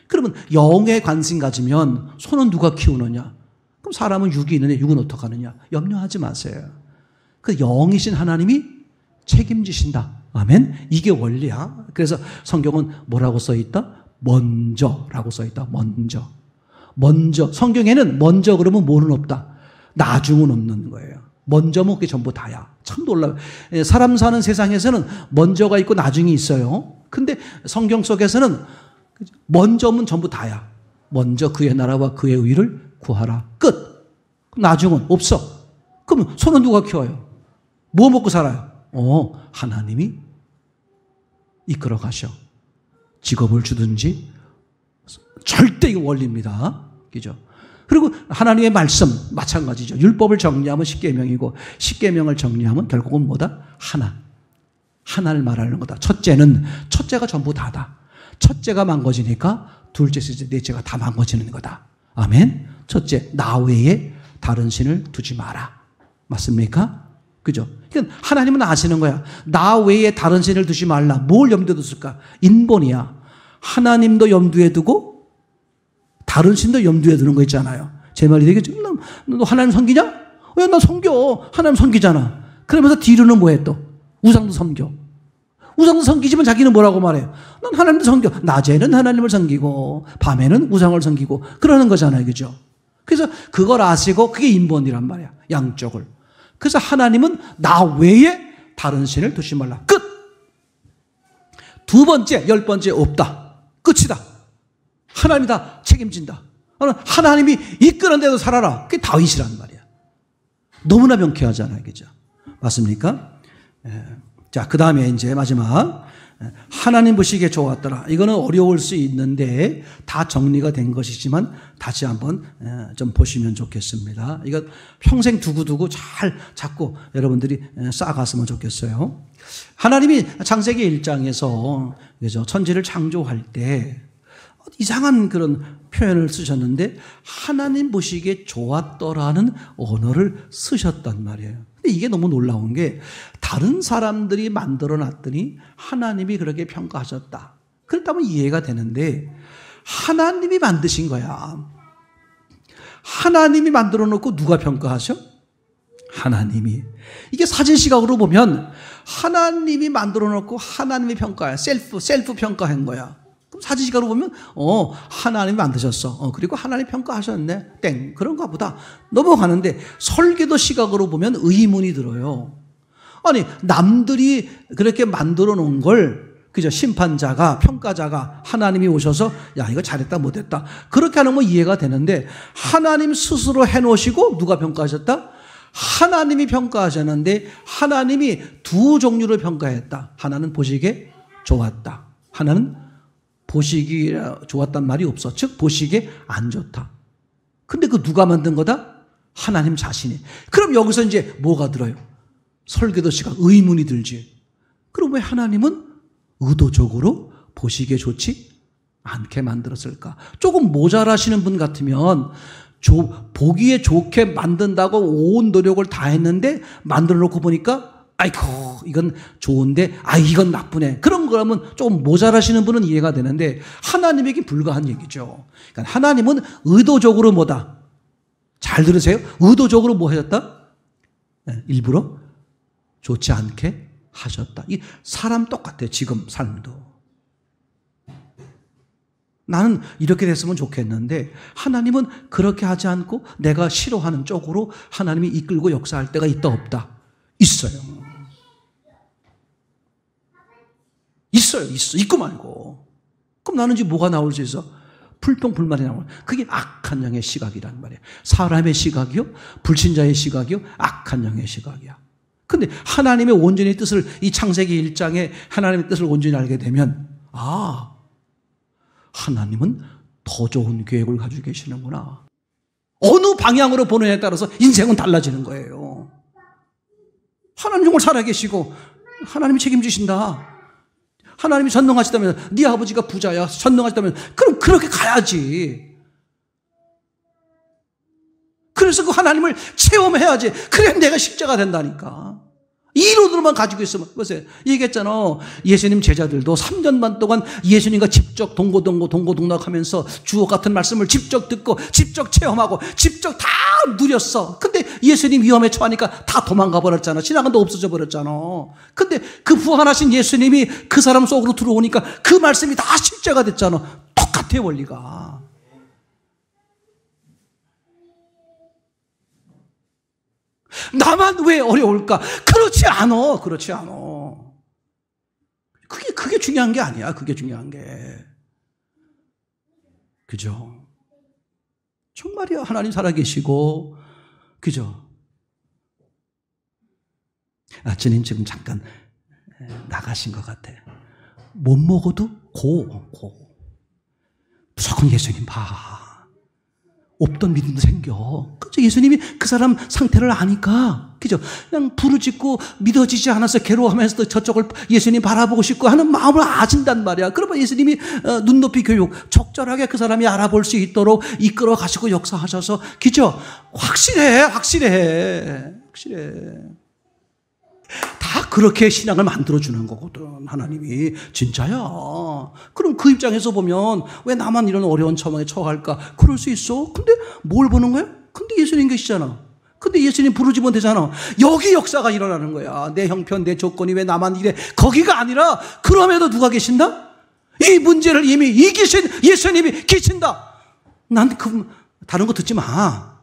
그러면 영에 관심 가지면 손은 누가 키우느냐? 그럼 사람은 육이 있는데 육은 어떻게 하느냐? 염려하지 마세요. 그 영이신 하나님이 책임지신다. 아멘? 이게 원리야. 그래서 성경은 뭐라고 써있다? 먼저라고 써있다. 먼저. 성경에는 먼저 그러면 뭐는 없다? 나중은 없는 거예요. 먼저면 그게 전부 다야. 참 놀라워요. 사람 사는 세상에서는 먼저가 있고 나중이 있어요. 근데 성경 속에서는 먼저면 전부 다야. 먼저 그의 나라와 그의 의를 구하라. 끝. 나중은 없어. 그럼 손은 누가 키워요? 뭐 먹고 살아요? 하나님이 이끌어 가셔. 직업을 주든지. 절대 이거 원리입니다. 그죠? 그리고 하나님의 말씀 마찬가지죠. 율법을 정리하면 십계명이고 십계명을 정리하면 결국은 뭐다? 하나를 말하는 거다. 첫째가 전부 다다. 첫째가 망가지니까 둘째, 셋째, 넷째가 다 망가지는 거다. 아멘. 첫째, 나 외에 다른 신을 두지 마라. 맞습니까? 그죠? 그러니까 하나님은 아시는 거야. 나 외에 다른 신을 두지 말라. 뭘 염두에 뒀을까? 인본이야. 하나님도 염두에 두고 다른 신도 염두에 두는 거 있잖아요. 제 말이 되겠죠? 너 하나님 섬기냐? 왜 나 섬겨? 하나님 섬기잖아. 그러면서 뒤로는 뭐해 또? 우상도 섬겨. 우상도 섬기지만 자기는 뭐라고 말해요? 난 하나님도 섬겨. 낮에는 하나님을 섬기고 밤에는 우상을 섬기고 그러는 거잖아요. 그죠? 그래서 그걸 아시고 그게 인본이란 말이야. 양쪽을. 그래서 하나님은 나 외에 다른 신을 두지 말라. 끝! 두 번째, 10번째 없다. 끝이다. 하나님이 다 책임진다. 하나님이 이끄는 대로 살아라. 그게 다윗이란 말이야. 너무나 명쾌하잖아요. 그죠? 맞습니까? 자, 그 다음에 이제 마지막. 하나님 보시기에 좋았더라. 이거는 어려울 수 있는데 다 정리가 된 것이지만 다시 한번 좀 보시면 좋겠습니다. 이거 평생 두고두고 잘 잡고 여러분들이 쌓아갔으면 좋겠어요. 하나님이 창세기 1장에서 그죠? 천지를 창조할 때 이상한 그런 표현을 쓰셨는데 하나님 보시기에 좋았더라는 언어를 쓰셨단 말이에요. 근데 이게 너무 놀라운 게 다른 사람들이 만들어 놨더니 하나님이 그렇게 평가하셨다. 그렇다면 이해가 되는데 하나님이 만드신 거야. 하나님이 만들어 놓고 누가 평가하셔? 하나님이. 이게 사진 시각으로 보면 하나님이 만들어 놓고 하나님이 평가해. 셀프 평가한 거야. 그럼 사진 시각으로 보면 하나님이 만드셨어. 그리고 하나님 평가하셨네. 땡. 그런가 보다. 넘어가는데 설계도 시각으로 보면 의문이 들어요. 아니 남들이 그렇게 만들어 놓은 걸 그죠? 심판자가 평가자가 하나님이 오셔서 야 이거 잘했다 못했다 그렇게 하는 거 이해가 되는데 하나님 스스로 해놓으시고 누가 평가하셨다? 하나님이 평가하셨는데 하나님이 두 종류를 평가했다. 하나는 보시기에 좋았다. 하나는 보시기에 좋았단 말이 없어. 즉 보시기에 안 좋다. 근데 그 누가 만든 거다? 하나님 자신이. 그럼 여기서 이제 뭐가 들어요? 설계도 시각 의문이 들지. 그럼 왜 하나님은 의도적으로 보시기에 좋지 않게 만들었을까? 조금 모자라시는 분 같으면 보기에 좋게 만든다고 온 노력을 다 했는데 만들어 놓고 보니까 아이고 이건 좋은데 이건 나쁘네. 그런 거라면 조금 모자라시는 분은 이해가 되는데 하나님에게 불과한 얘기죠. 그러니까 하나님은 의도적으로 뭐다? 잘 들으세요. 의도적으로 뭐 하셨다? 일부러 좋지 않게 하셨다. 이 사람 똑같아요. 지금 삶도. 나는 이렇게 됐으면 좋겠는데 하나님은 그렇게 하지 않고 내가 싫어하는 쪽으로 하나님이 이끌고 역사할 때가 있다 없다? 있어요. 있어요. 있고 말고. 그럼 나는 지금 뭐가 나올 수 있어? 불평불만이 나오는. 그게 악한 영의 시각이란 말이에요. 사람의 시각이요? 불신자의 시각이요? 악한 영의 시각이야. 근데 하나님의 온전히 뜻을 이 창세기 1장에 하나님의 뜻을 온전히 알게 되면 하나님은 더 좋은 계획을 가지고 계시는구나. 어느 방향으로 보느냐에 따라서 인생은 달라지는 거예요. 하나님 정말 살아계시고 하나님이 책임지신다. 하나님이 전능하시다면 네 아버지가 부자야. 전능하시다면 그럼 그렇게 가야지. 그래서 그 하나님을 체험해야지. 그래 내가 십자가 된다니까. 이론으로만 가지고 있으면 보세요. 얘기했잖아. 예수님 제자들도 3년 반 동안 예수님과 직접 동고동락하면서 주옥 같은 말씀을 직접 듣고 직접 체험하고 직접 다 누렸어. 근데 예수님 위험에 처하니까 다 도망가 버렸잖아. 신앙도 없어져 버렸잖아. 근데 그 부활하신 예수님이 그 사람 속으로 들어오니까 그 말씀이 다 실제가 됐잖아. 똑같아 원리가. 나만 왜 어려울까? 그렇지 않아. 그게 중요한 게 아니야. 그게 중요한 게. 그죠? 정말이야. 하나님 살아계시고, 그죠? 주님 지금 잠깐 나가신 것 같아. 못 먹어도 무조건 예수님 봐. 없던 믿음도 생겨. 그죠? 예수님이 그 사람 상태를 아니까. 그죠? 그냥 부르짖고 믿어지지 않아서 괴로워하면서도 저쪽을 예수님 바라보고 싶고 하는 마음을 아신단 말이야. 그러면 예수님이 눈높이 교육, 적절하게 그 사람이 알아볼 수 있도록 이끌어 가시고 역사하셔서, 그죠? 확실해. 다 그렇게 신앙을 만들어주는 거거든, 하나님이. 진짜야. 그럼 그 입장에서 보면 왜 나만 이런 어려운 처방에 처할까? 그럴 수 있어. 근데 뭘 보는 거야? 근데 예수님 계시잖아. 근데 예수님 부르지면 되잖아. 여기 역사가 일어나는 거야. 내 형편, 내 조건이 왜 나만 이래? 거기가 아니라 그럼에도 누가 계신다? 이 문제를 이미 이기신 예수님이 계신다. 난 다른 거 듣지 마.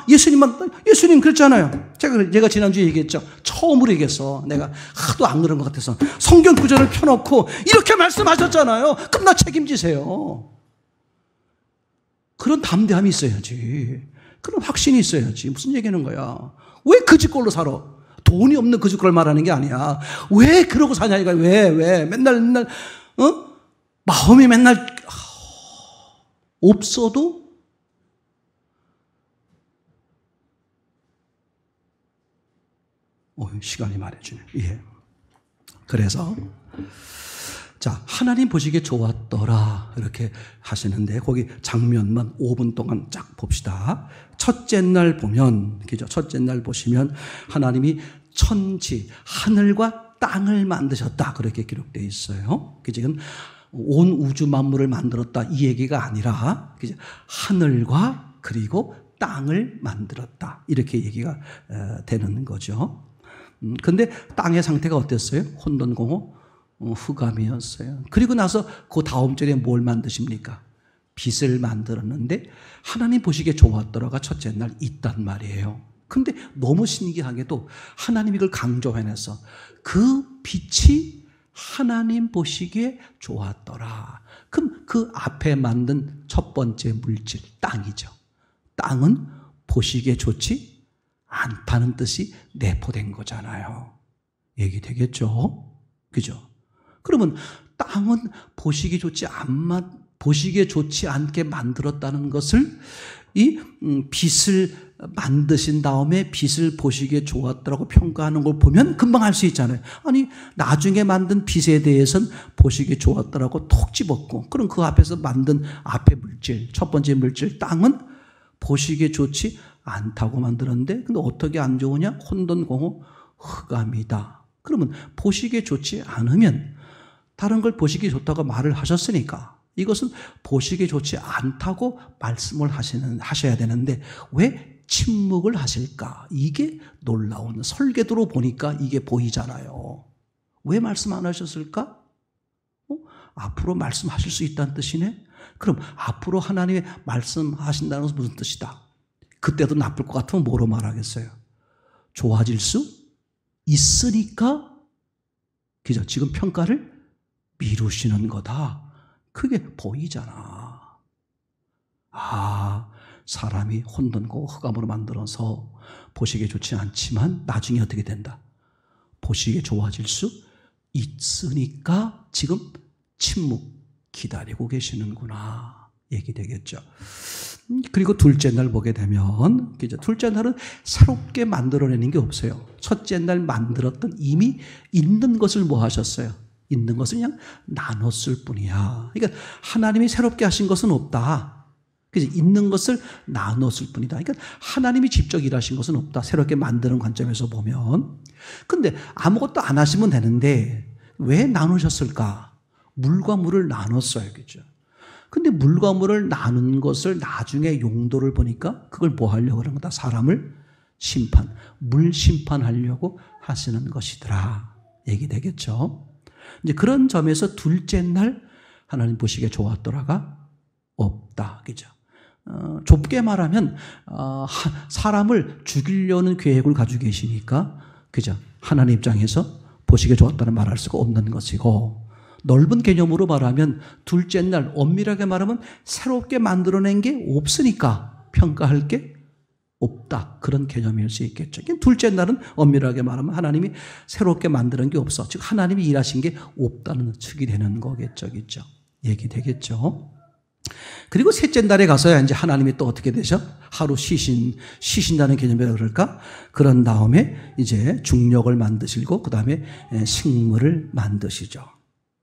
예수님 그랬잖아요. 제가 지난주에 얘기했죠. 처음으로 얘기했어. 내가 하도 안 그런 것 같아서. 성경 구절을 펴놓고 이렇게 말씀하셨잖아요. 그럼 나 책임지세요. 그런 담대함이 있어야지. 그런 확신이 있어야지. 무슨 얘기하는 거야. 왜 그 짓꼴로 살아? 돈이 없는 그 짓꼴을 말하는 게 아니야. 왜 그러고 사냐니까. 왜 맨날 마음이 맨날 없어도 시간이 말해주네. 예. 그래서 자, 하나님 보시기에 좋았더라 이렇게 하시는데 거기 장면만 5분 동안 쫙 봅시다. 첫째 날 보면, 그죠? 첫째 날 보시면 하나님이 천지, 하늘과 땅을 만드셨다. 그렇게 기록되어 있어요. 지금 온 우주 만물을 만들었다 이 얘기가 아니라 하늘과 그리고 땅을 만들었다. 이렇게 얘기가 되는 거죠. 근데 땅의 상태가 어땠어요? 혼돈공허 흑암이었어요. 그리고 나서 그 다음 절에 뭘 만드십니까? 빛을 만들었는데 하나님 보시기에 좋았더라가 첫째 날 있단 말이에요. 근데 너무 신기하게도 하나님이 이걸 강조해내서 그 빛이 하나님 보시기에 좋았더라. 그럼 그 앞에 만든 첫 번째 물질 땅이죠. 땅은 보시기에 좋지 않다는 뜻이 내포된 거잖아요. 얘기되겠죠? 그죠? 그러면 땅은 보시기에 좋지 않게 만들었다는 것을 이 빛을 만드신 다음에 빛을 보시기에 좋았더라고 평가하는 걸 보면 금방 알 수 있잖아요. 아니 나중에 만든 빛에 대해서는 보시기에 좋았더라고 톡 집었고, 그럼 그 앞에서 만든 앞에 물질, 첫 번째 물질 땅은 보시기에 좋지 않다고 만들었는데, 근데 어떻게 안 좋으냐? 혼돈공허 흑암이다. 그러면 보시기에 좋지 않으면 다른 걸 보시기에 좋다고 말을 하셨으니까 이것은 보시기에 좋지 않다고 말씀을 하셔야 되는데 왜 침묵을 하실까? 이게 놀라운, 설계도로 보니까 이게 보이잖아요. 왜 말씀 안 하셨을까? 앞으로 말씀하실 수 있다는 뜻이네? 그럼 앞으로 하나님의 말씀하신다는 것은 무슨 뜻이다? 그때도 나쁠 것 같으면 뭐로 말하겠어요? 좋아질 수 있으니까 그죠? 지금 평가를 미루시는 거다. 그게 보이잖아. 사람이 혼돈고 흑암으로 만들어서 보시기에 좋지 않지만 나중에 어떻게 된다? 보시기에 좋아질 수 있으니까 지금 침묵 기다리고 계시는구나. 얘기되겠죠. 그리고 둘째 날 보게 되면 둘째 날은 새롭게 만들어내는 게 없어요. 첫째 날 만들었던 이미 있는 것을 뭐 하셨어요? 있는 것을 그냥 나눴을 뿐이야. 그러니까 하나님이 새롭게 하신 것은 없다. 그래서 있는 것을 나눴을 뿐이다. 그러니까 하나님이 직접 일하신 것은 없다. 새롭게 만드는 관점에서 보면. 근데 아무것도 안 하시면 되는데 왜 나누셨을까? 물과 물을 나눴어요. 그죠? 근데 물과 물을 나눈 것을 나중에 용도를 보니까 그걸 뭐 하려고 그런 거다? 사람을 물 심판하려고 하시는 것이더라. 얘기되겠죠? 이제 그런 점에서 둘째 날 하나님 보시기에 좋았더라가 없다. 그죠? 좁게 말하면 사람을 죽이려는 계획을 가지고 계시니까 그죠? 하나님 입장에서 보시기에 좋았다는 말할 수가 없는 것이고, 넓은 개념으로 말하면 둘째 날 엄밀하게 말하면 새롭게 만들어낸 게 없으니까 평가할 게 없다. 그런 개념일 수 있겠죠. 둘째 날은 엄밀하게 말하면 하나님이 새롭게 만드는 게 없어. 즉 하나님이 일하신 게 없다는 측이 되는 거겠죠. 그렇죠? 얘기되겠죠. 그리고 셋째 날에 가서야 이제 하나님이 또 어떻게 되셔? 하루 쉬신다는 개념이라 그럴까? 그런 다음에 이제 중력을 만드시고 그 다음에 식물을 만드시죠.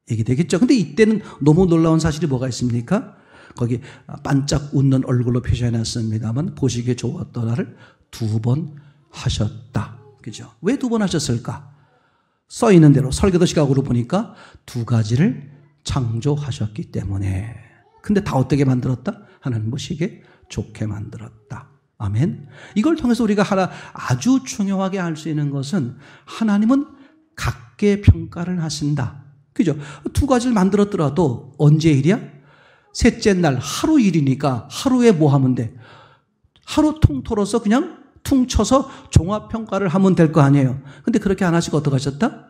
얘기되겠죠. 근데 이때는 너무 놀라운 사실이 뭐가 있습니까? 거기 반짝 웃는 얼굴로 표시해놨습니다만 보시기에 좋았더라를 2번 하셨다. 그죠? 왜 2번 하셨을까? 써 있는 대로 설계도 시각으로 보니까 2가지를 창조하셨기 때문에. 근데 다 어떻게 만들었다? 하나님 보시기에 좋게 만들었다. 아멘. 이걸 통해서 우리가 하나 아주 중요하게 알 수 있는 것은 하나님은 각계 평가를 하신다. 그죠? 2가지를 만들었더라도 언제 일이야? 셋째 날 하루 일이니까 하루에 뭐 하면 돼? 하루 통틀어서 그냥 퉁쳐서 종합평가를 하면 될 거 아니에요. 근데 그렇게 안 하시고 어떻게 하셨다?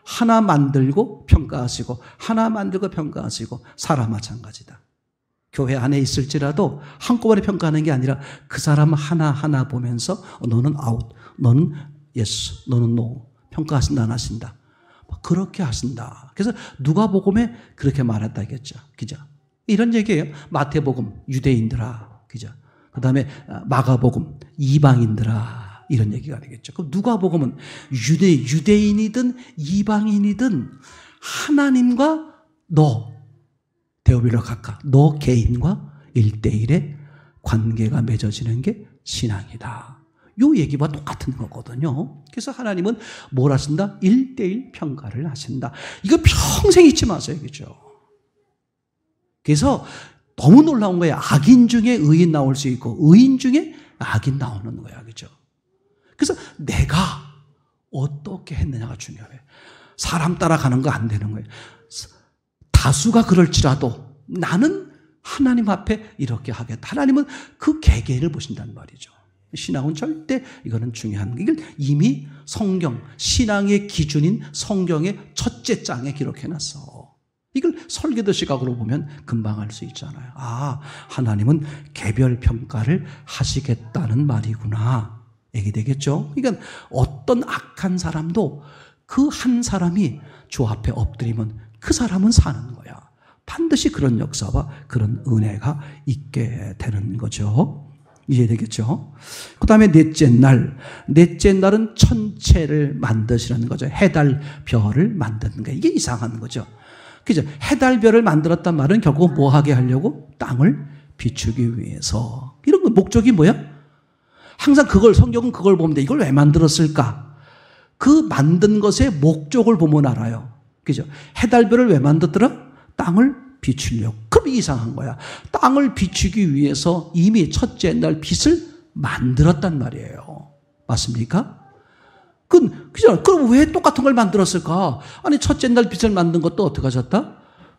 하나 만들고 평가하시고 하나 만들고 평가하시고. 사람 마찬가지다. 교회 안에 있을지라도 한꺼번에 평가하는 게 아니라 그 사람 하나하나 보면서 너는 아웃, 너는 예스, 너는 노. 평가하신다 안 하신다. 그렇게 하신다. 그래서 누가복음에 그렇게 말했다겠죠. 그죠? 이런 얘기예요. 마태복음 유대인들아. 그죠? 그 다음에 마가복음 이방인들아. 이런 얘기가 되겠죠. 그럼 누가복음은 유대인이든 이방인이든 하나님과 너 데오빌로 각각 너 개인과 1대1의 관계가 맺어지는 게 신앙이다. 요 얘기와 똑같은 거거든요. 그래서 하나님은 뭘 하신다? 1:1 평가를 하신다. 이거 평생 잊지 마세요. 그죠? 그래서 너무 놀라운 거예요. 악인 중에 의인 나올 수 있고 의인 중에 악인 나오는 거야. 그죠? 그래서 내가 어떻게 했느냐가 중요해요. 사람 따라가는 거 안 되는 거예요. 다수가 그럴지라도 나는 하나님 앞에 이렇게 하겠다. 하나님은 그 개개인을 보신단 말이죠. 신앙은 절대 이거는 중요한 거. 이걸 이미 성경, 신앙의 기준인 성경의 첫째 장에 기록해놨어. 이걸 설계도 시각으로 보면 금방 알 수 있잖아요. 아, 하나님은 개별 평가를 하시겠다는 말이구나. 얘기되겠죠? 그러니까 어떤 악한 사람도 그 한 사람이 주 앞에 엎드리면 그 사람은 사는 거야. 반드시 그런 역사와 그런 은혜가 있게 되는 거죠. 이해되겠죠? 그 다음에 넷째 날은 천체를 만드시라는 거죠. 해달, 별을 만드는 거예요. 이게 이상한 거죠. 그죠? 해달, 별을 만들었단 말은 결국 뭐 하게 하려고? 땅을 비추기 위해서. 이런 거 목적이 뭐야? 항상 성경은 그걸 보면 돼. 이걸 왜 만들었을까? 그 만든 것의 목적을 보면 알아요. 그죠? 해달별을 왜 만들더라? 땅을 비추려고. 그럼 이상한 거야. 땅을 비추기 위해서 이미 첫째 날 빛을 만들었단 말이에요. 맞습니까? 그죠? 그럼 왜 똑같은 걸 만들었을까? 아니, 첫째 날 빛을 만든 것도 어떻게 하셨다?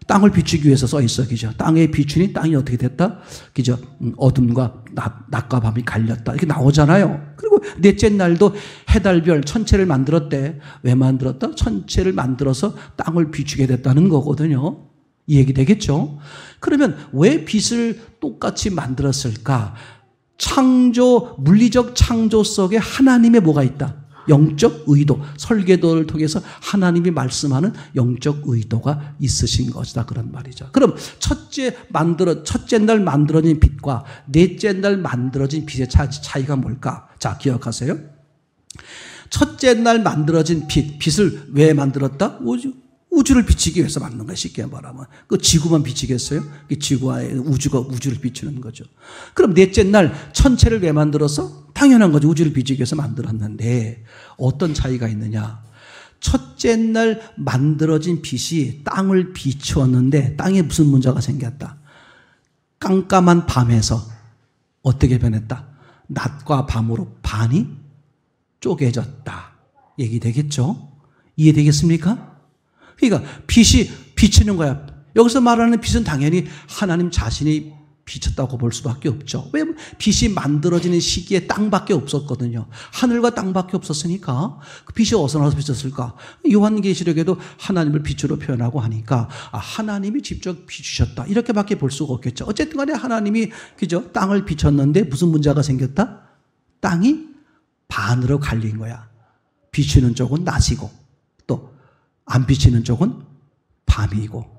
땅을 비추기 위해서 써 있어. 그죠? 땅에 비추니 땅이 어떻게 됐다? 그죠? 어둠과 낮과 밤이 갈렸다. 이렇게 나오잖아요. 그리고 넷째 날도 해달별 천체를 만들었대. 왜 만들었다? 천체를 만들어서 땅을 비추게 됐다는 거거든요. 이 얘기 되겠죠? 그러면 왜 빛을 똑같이 만들었을까? 물리적 창조 속에 하나님의 뭐가 있다? 영적 의도, 설계도를 통해서 하나님이 말씀하는 영적 의도가 있으신 것이다. 그런 말이죠. 그럼 첫째 날 만들어진 빛과 넷째 날 만들어진 빛의 차이가 뭘까? 자, 기억하세요. 첫째 날 만들어진 빛을 왜 만들었다? 우주를 비추기 위해서 만든 거야. 쉽게 말하면. 그 지구만 비추겠어요? 지구와 우주가 우주를 비추는 거죠. 그럼 넷째 날 천체를 왜 만들어서? 당연한 거죠. 우주를 비추기 위해서 만들었는데 어떤 차이가 있느냐? 첫째 날 만들어진 빛이 땅을 비추었는데 땅에 무슨 문제가 생겼다? 깜깜한 밤에서 어떻게 변했다? 낮과 밤으로 반이 쪼개졌다. 얘기되겠죠? 이해되겠습니까? 그러니까 빛이 비치는 거야. 여기서 말하는 빛은 당연히 하나님 자신이 비쳤다고 볼 수밖에 없죠. 왜? 빛이 만들어지는 시기에 땅밖에 없었거든요. 하늘과 땅밖에 없었으니까 그 빛이 어디서 나서 비쳤을까? 요한계시록에도 하나님을 빛으로 표현하고 하니까 하나님이 직접 비추셨다. 이렇게밖에 볼 수가 없겠죠. 어쨌든 간에 하나님이 그죠? 땅을 비췄는데 무슨 문제가 생겼다? 땅이 반으로 갈린 거야. 비추는 쪽은 낮이고 또 안 비치는 쪽은 밤이고.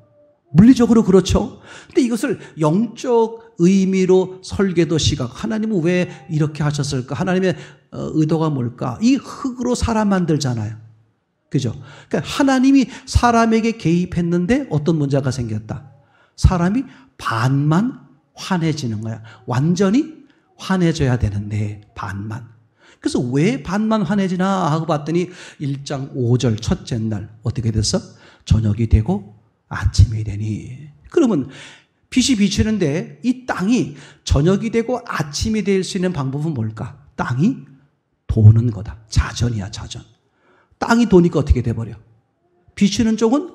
물리적으로 그렇죠. 근데 이것을 영적 의미로 설계도 시각, 하나님은 왜 이렇게 하셨을까? 하나님의 의도가 뭘까? 이 흙으로 사람 만들잖아요. 그죠? 그러니까 하나님이 사람에게 개입했는데 어떤 문제가 생겼다. 사람이 반만 환해지는 거야. 완전히 환해져야 되는데 반만. 그래서 왜 반만 환해지나 하고 봤더니 1장 5절 첫째 날 어떻게 됐어? 저녁이 되고 아침이 되니. 그러면 빛이 비치는데 이 땅이 저녁이 되고 아침이 될 수 있는 방법은 뭘까? 땅이 도는 거다. 자전이야, 자전. 땅이 도니까 어떻게 돼버려? 비치는 쪽은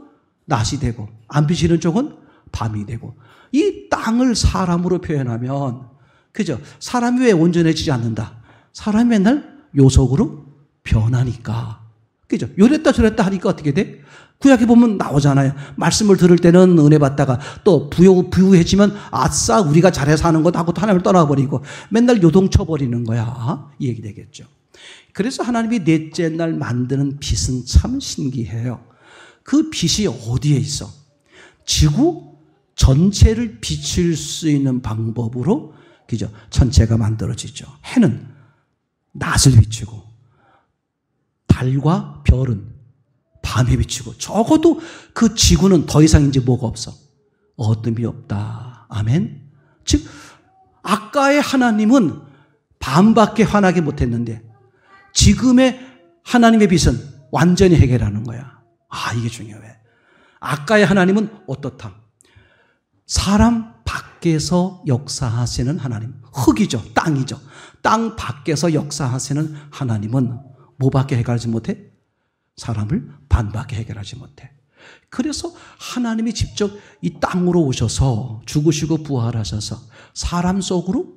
낮이 되고 안 비치는 쪽은 밤이 되고. 이 땅을 사람으로 표현하면 그죠? 사람이 왜 온전해지지 않는다? 사람이 맨날 요속으로 변하니까. 그죠? 요랬다 저랬다 하니까 어떻게 돼? 구약에 보면 나오잖아요. 말씀을 들을 때는 은혜 받다가 또 부유해지면 아싸 우리가 잘해서 하는 것 하고 하나님을 떠나버리고 맨날 요동쳐버리는 거야. 이 얘기 되겠죠. 그래서 하나님이 넷째 날 만드는 빛은 참 신기해요. 그 빛이 어디에 있어? 지구 전체를 비출 수 있는 방법으로 그죠? 전체가 만들어지죠. 해는 낮을 비추고 달과 별은 밤에 비추고 적어도 그 지구는 더 이상 이제 뭐가 없어? 어둠이 없다. 아멘. 즉 아까의 하나님은 반밖에 환하게 못했는데 지금의 하나님의 빛은 완전히 해결하는 거야. 이게 중요해. 아까의 하나님은 어떻다? 사람 밖에서 역사하시는 하나님. 흙이죠. 땅이죠. 땅 밖에서 역사하시는 하나님은 뭐밖에 해결하지 못해? 사람을 반밖에 해결하지 못해. 그래서 하나님이 직접 이 땅으로 오셔서 죽으시고 부활하셔서 사람 속으로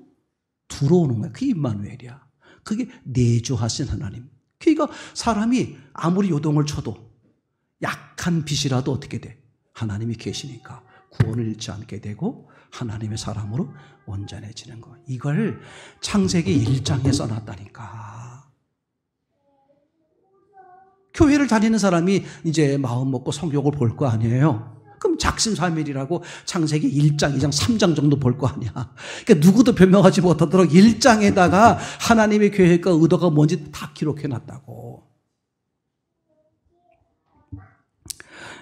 들어오는 거야. 그게 임마누엘이야. 그게 내주하신 하나님. 그러니까 사람이 아무리 요동을 쳐도 약한 빛이라도 어떻게 돼? 하나님이 계시니까 구원을 잃지 않게 되고 하나님의 사람으로 온전해지는 거. 이걸 창세기 1장에 써놨다니까. 교회를 다니는 사람이 이제 마음 먹고 성경을 볼 거 아니에요. 그럼 작심삼일이라고 창세기 1장, 2장, 3장 정도 볼 거 아니야. 그러니까 누구도 변명하지 못하도록 1장에다가 하나님의 계획과 의도가 뭔지 다 기록해 놨다고.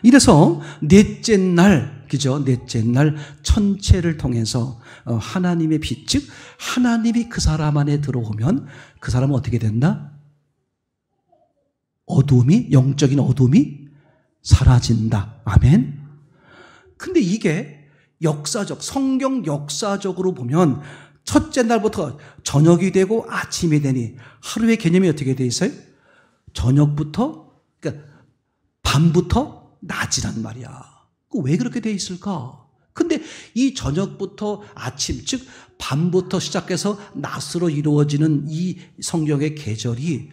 이래서 넷째 날, 그죠? 넷째 날 천체를 통해서 하나님의 빛, 즉 하나님이 그 사람 안에 들어오면 그 사람은 어떻게 된다? 어둠이, 영적인 어둠이 사라진다. 아멘. 근데 이게 역사적, 성경 역사적으로 보면 첫째 날부터 저녁이 되고 아침이 되니 하루의 개념이 어떻게 돼 있어요? 저녁부터, 그러니까 밤부터 낮이란 말이야. 왜 그렇게 돼 있을까? 근데 이 저녁부터 아침, 즉 밤부터 시작해서 낮으로 이루어지는 이 성경의 계절이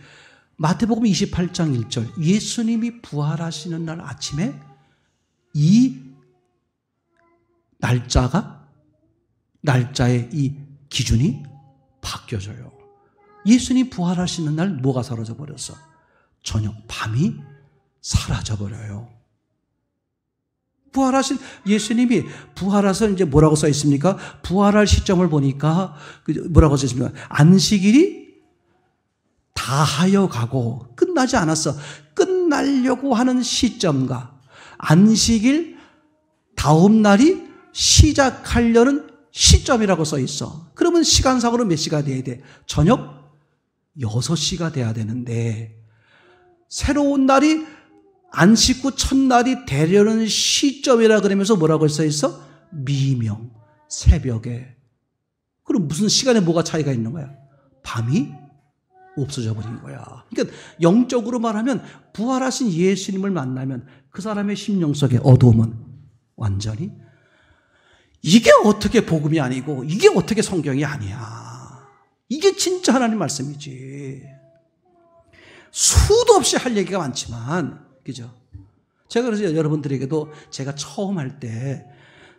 마태복음 28장 1절 예수님이 부활하시는 날 아침에 이 날짜의 이 기준이 바뀌어져요. 예수님 부활하시는 날 뭐가 사라져 버렸어? 저녁, 밤이 사라져 버려요. 부활하신 예수님이 부활해서 이제 뭐라고 써 있습니까? 부활할 시점을 보니까 뭐라고 써 있습니까? 안식일이 다하여 가고 끝나지 않았어. 끝나려고 하는 시점과 안식일 다음 날이 시작하려는 시점이라고 써 있어. 그러면 시간상으로 몇 시가 돼야 돼? 저녁 6시가 돼야 되는데 새로운 날이 안식 후 첫날이 되려는 시점이라 그러면서 뭐라고 써 있어? 미명, 새벽에. 그럼 무슨 시간에 뭐가 차이가 있는 거야? 밤이 없어져 버린 거야. 그러니까 영적으로 말하면 부활하신 예수님을 만나면 그 사람의 심령 속의 어두움은 완전히 이게 어떻게 복음이 아니고 이게 어떻게 성경이 아니야. 이게 진짜 하나님 말씀이지. 수도 없이 할 얘기가 많지만 그죠? 제가 그래서 여러분들에게도 제가 처음 할 때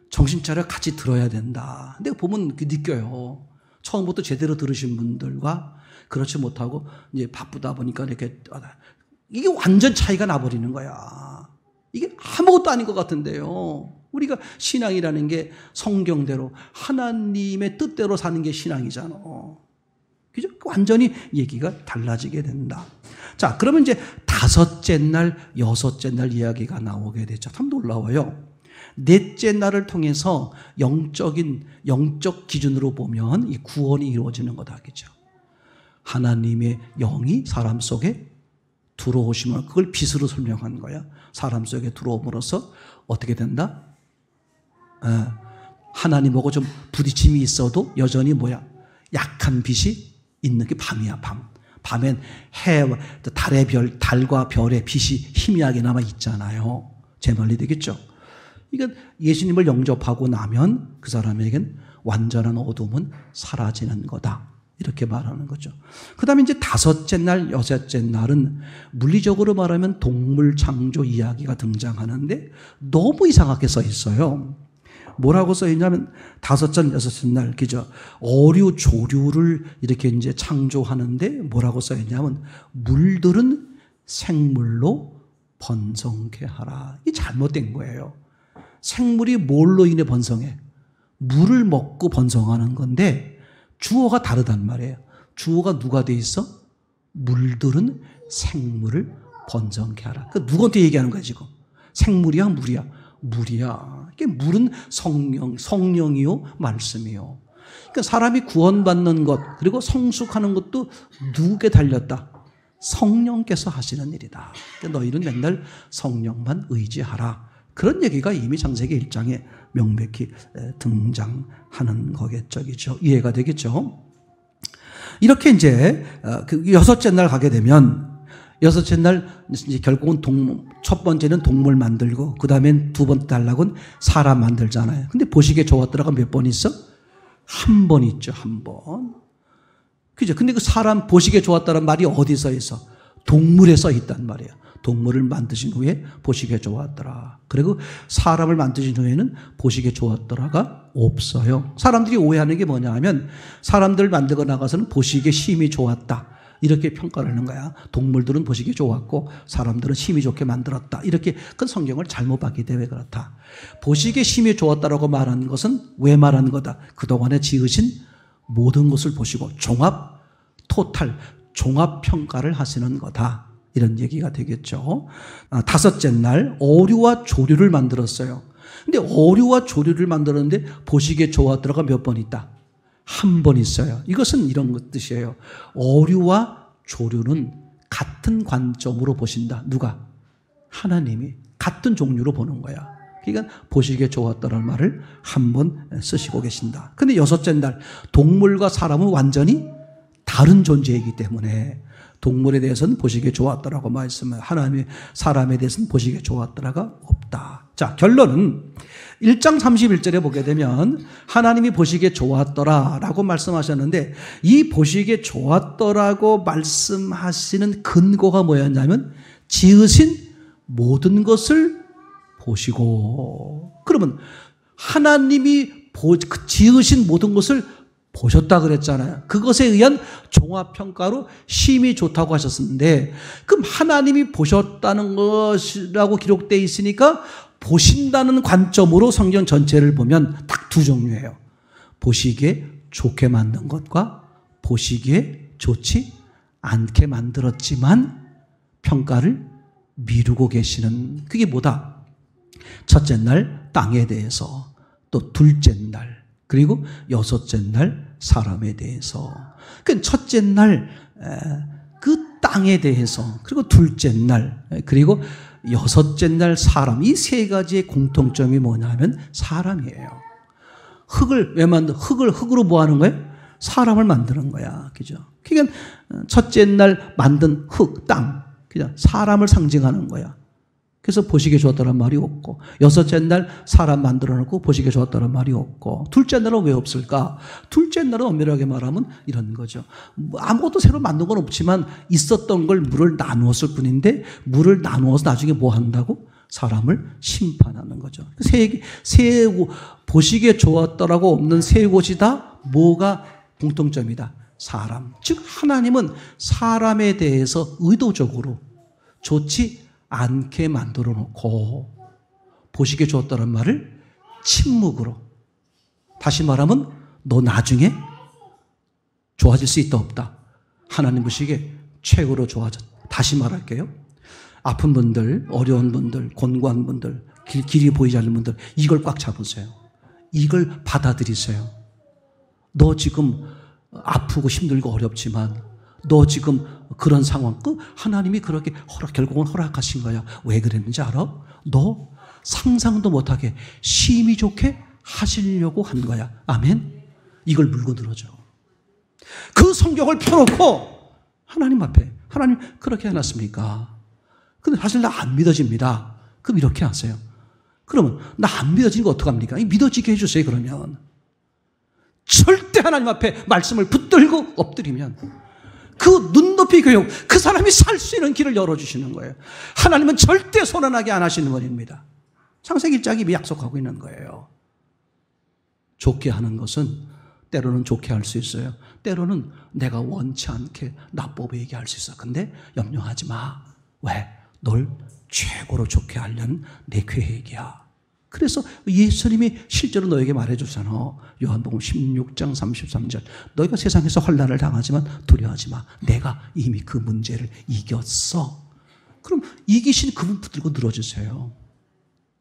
정신 차려 같이 들어야 된다. 근데 보면 느껴요. 처음부터 제대로 들으신 분들과 그렇지 못하고 이제 바쁘다 보니까 이렇게 이게 완전 차이가 나버리는 거야. 이게 아무것도 아닌 것 같은데요. 우리가 신앙이라는 게 성경대로 하나님의 뜻대로 사는 게 신앙이잖아. 그죠? 완전히 얘기가 달라지게 된다. 자, 그러면 이제 다섯째 날, 여섯째 날 이야기가 나오게 되죠. 참 놀라워요. 넷째 날을 통해서 영적 기준으로 보면 이 구원이 이루어지는 거다. 그죠? 하나님의 영이 사람 속에 들어오시면 그걸 빛으로 설명한 거야. 사람 속에 들어옴으로써 어떻게 된다? 하나님하고 좀 부딪힘이 있어도 여전히 뭐야? 약한 빛이 있는 게 밤이야, 밤. 밤엔 해와 달과 별의 빛이 희미하게 남아 있잖아요. 제 말이 되겠죠? 이건 예수님을 영접하고 나면 그 사람에겐 완전한 어둠은 사라지는 거다. 이렇게 말하는 거죠. 그 다음에 이제 다섯째 날, 여섯째 날은 물리적으로 말하면 동물 창조 이야기가 등장하는데 너무 이상하게 써 있어요. 뭐라고 써 있냐면 다섯째, 여섯째 날, 그죠? 어류, 조류를 이렇게 이제 창조하는데 뭐라고 써 있냐면 물들은 생물로 번성케 하라. 이 잘못된 거예요. 생물이 뭘로 인해 번성해? 물을 먹고 번성하는 건데 주어가 다르단 말이에요. 주어가 누가 돼 있어? 물들은 생물을 번성케 하라. 그러니까 누구한테 얘기하는 거야 지금? 생물이야, 물이야? 물이야. 이게 물은 성령이요, 말씀이요. 그러니까 사람이 구원받는 것 그리고 성숙하는 것도 누구께 달렸다? 성령께서 하시는 일이다. 그러니까 너희는 맨날 성령만 의지하라. 그런 얘기가 이미 창세기 1장에 명백히 등장하는 거겠죠. 이해가 되겠죠? 이렇게 이제 그 여섯째 날 가게 되면 여섯째 날 이제 결국은 첫 번째는 동물 만들고 그 다음엔 두 번째 단락은 사람 만들잖아요. 근데 보시기에 좋았더라가 몇 번 있어? 한 번 있죠. 한 번. 그죠? 근데 그 사람 보시기에 좋았다는 말이 어디서 있어? 동물에 써 있단 말이에요. 동물을 만드신 후에 보시기에 좋았더라. 그리고 사람을 만드신 후에는 보시기에 좋았더라가 없어요. 사람들이 오해하는 게 뭐냐 하면 사람들 만들고 나가서는 보시기에 심히 좋았다. 이렇게 평가를 하는 거야. 동물들은 보시기에 좋았고 사람들은 심히 좋게 만들었다. 이렇게 그 성경을 잘못 봤기 때문에 그렇다. 보시기에 심히 좋았다라고 말하는 것은 왜 말하는 거다? 그동안에 지으신 모든 것을 보시고 종합 평가를 하시는 거다. 이런 얘기가 되겠죠. 다섯째 날 어류와 조류를 만들었어요. 근데 어류와 조류를 만들었는데 보시기에 좋았더라가 몇 번 있다? 한 번 있어요. 이것은 이런 뜻이에요. 어류와 조류는 같은 관점으로 보신다. 누가? 하나님이 같은 종류로 보는 거야. 그러니까 보시기에 좋았다는 말을 한 번 쓰시고 계신다. 근데 여섯째 날 동물과 사람은 완전히 다른 존재이기 때문에 동물에 대해서는 보시기에 좋았더라고 말씀을 하나님의 사람에 대해서는 보시기에 좋았더라가 없다. 자, 결론은 1장 31절에 보게 되면 하나님이 보시기에 좋았더라라고 말씀하셨는데 이 보시기에 좋았더라고 말씀하시는 근거가 뭐였냐면 지으신 모든 것을 보시고 그러면 하나님이 지으신 모든 것을 보셨다 그랬잖아요. 그것에 의한 종합평가로 심히 좋다고 하셨는데 그럼 하나님이 보셨다는 것이라고 기록되어 있으니까 보신다는 관점으로 성경 전체를 보면 딱 두 종류예요. 보시기에 좋게 만든 것과 보시기에 좋지 않게 만들었지만 평가를 미루고 계시는 그게 뭐다? 첫째 날 땅에 대해서 또 둘째 날 그리고 여섯째 날 사람에 대해서. 그 첫째 날 그 땅에 대해서 그리고 둘째 날 그리고 여섯째 날 사람 이 세 가지의 공통점이 뭐냐면 사람이에요. 흙으로 뭐 하는 거예요? 사람을 만드는 거야. 그죠? 그러니까 첫째 날 만든 흙, 땅, 그죠? 사람을 상징하는 거야. 그래서 보시기에 좋았다는 말이 없고 여섯째 날 사람 만들어 놓고 보시기에 좋았다는 말이 없고 둘째 날은 왜 없을까? 둘째 날은 엄밀하게 말하면 이런 거죠. 아무것도 새로 만든 건 없지만 있었던 걸 물을 나누었을 뿐인데 물을 나누어서 나중에 뭐 한다고? 사람을 심판하는 거죠. 보시기에 좋았더라고 없는 세 곳이 다 뭐가 공통점이다? 사람. 즉 하나님은 사람에 대해서 의도적으로 좋지 않게 만들어 놓고 보시기에 좋았다는 말을 침묵으로 다시 말하면 너 나중에 좋아질 수 있다 없다. 하나님 보시기에 최고로 좋아졌다. 다시 말할게요. 아픈 분들, 어려운 분들, 곤고한 분들, 길이 보이지 않는 분들 이걸 꽉 잡으세요. 이걸 받아들이세요. 너 지금 아프고 힘들고 어렵지만 너 지금 그런 상황, 하나님이 그렇게 결국은 허락하신 거야. 왜 그랬는지 알아? 너 상상도 못하게 심히 좋게 하시려고 한 거야. 아멘? 이걸 물고 늘어져. 그 성경을 펴놓고 하나님 앞에, 하나님 그렇게 해놨습니까? 근데 사실 나 안 믿어집니다. 그럼 이렇게 하세요. 그러면 나 안 믿어지는 거 어떡합니까? 믿어지게 해주세요, 그러면. 절대 하나님 앞에 말씀을 붙들고 엎드리면 그 눈높이 교육, 그 사람이 살 수 있는 길을 열어주시는 거예요. 하나님은 절대 손해나게 안 하시는 분입니다. 창세기 1장이 이미 약속하고 있는 거예요. 좋게 하는 것은 때로는 좋게 할 수 있어요. 때로는 내가 원치 않게 나쁘게 얘기할 수 있어. 근데 염려하지 마. 왜? 널 최고로 좋게 하려는 내 계획이야. 그래서 예수님이 실제로 너에게 말해주잖아. 요한복음 16장 33절. 너희가 세상에서 환난을 당하지만 두려워하지 마. 내가 이미 그 문제를 이겼어. 그럼 이기신 그분 붙들고 늘어지세요.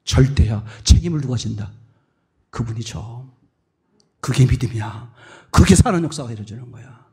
절대야. 책임을 누가 진다? 그분이죠. 그게 믿음이야. 그게 사는 역사가 이루어지는 거야.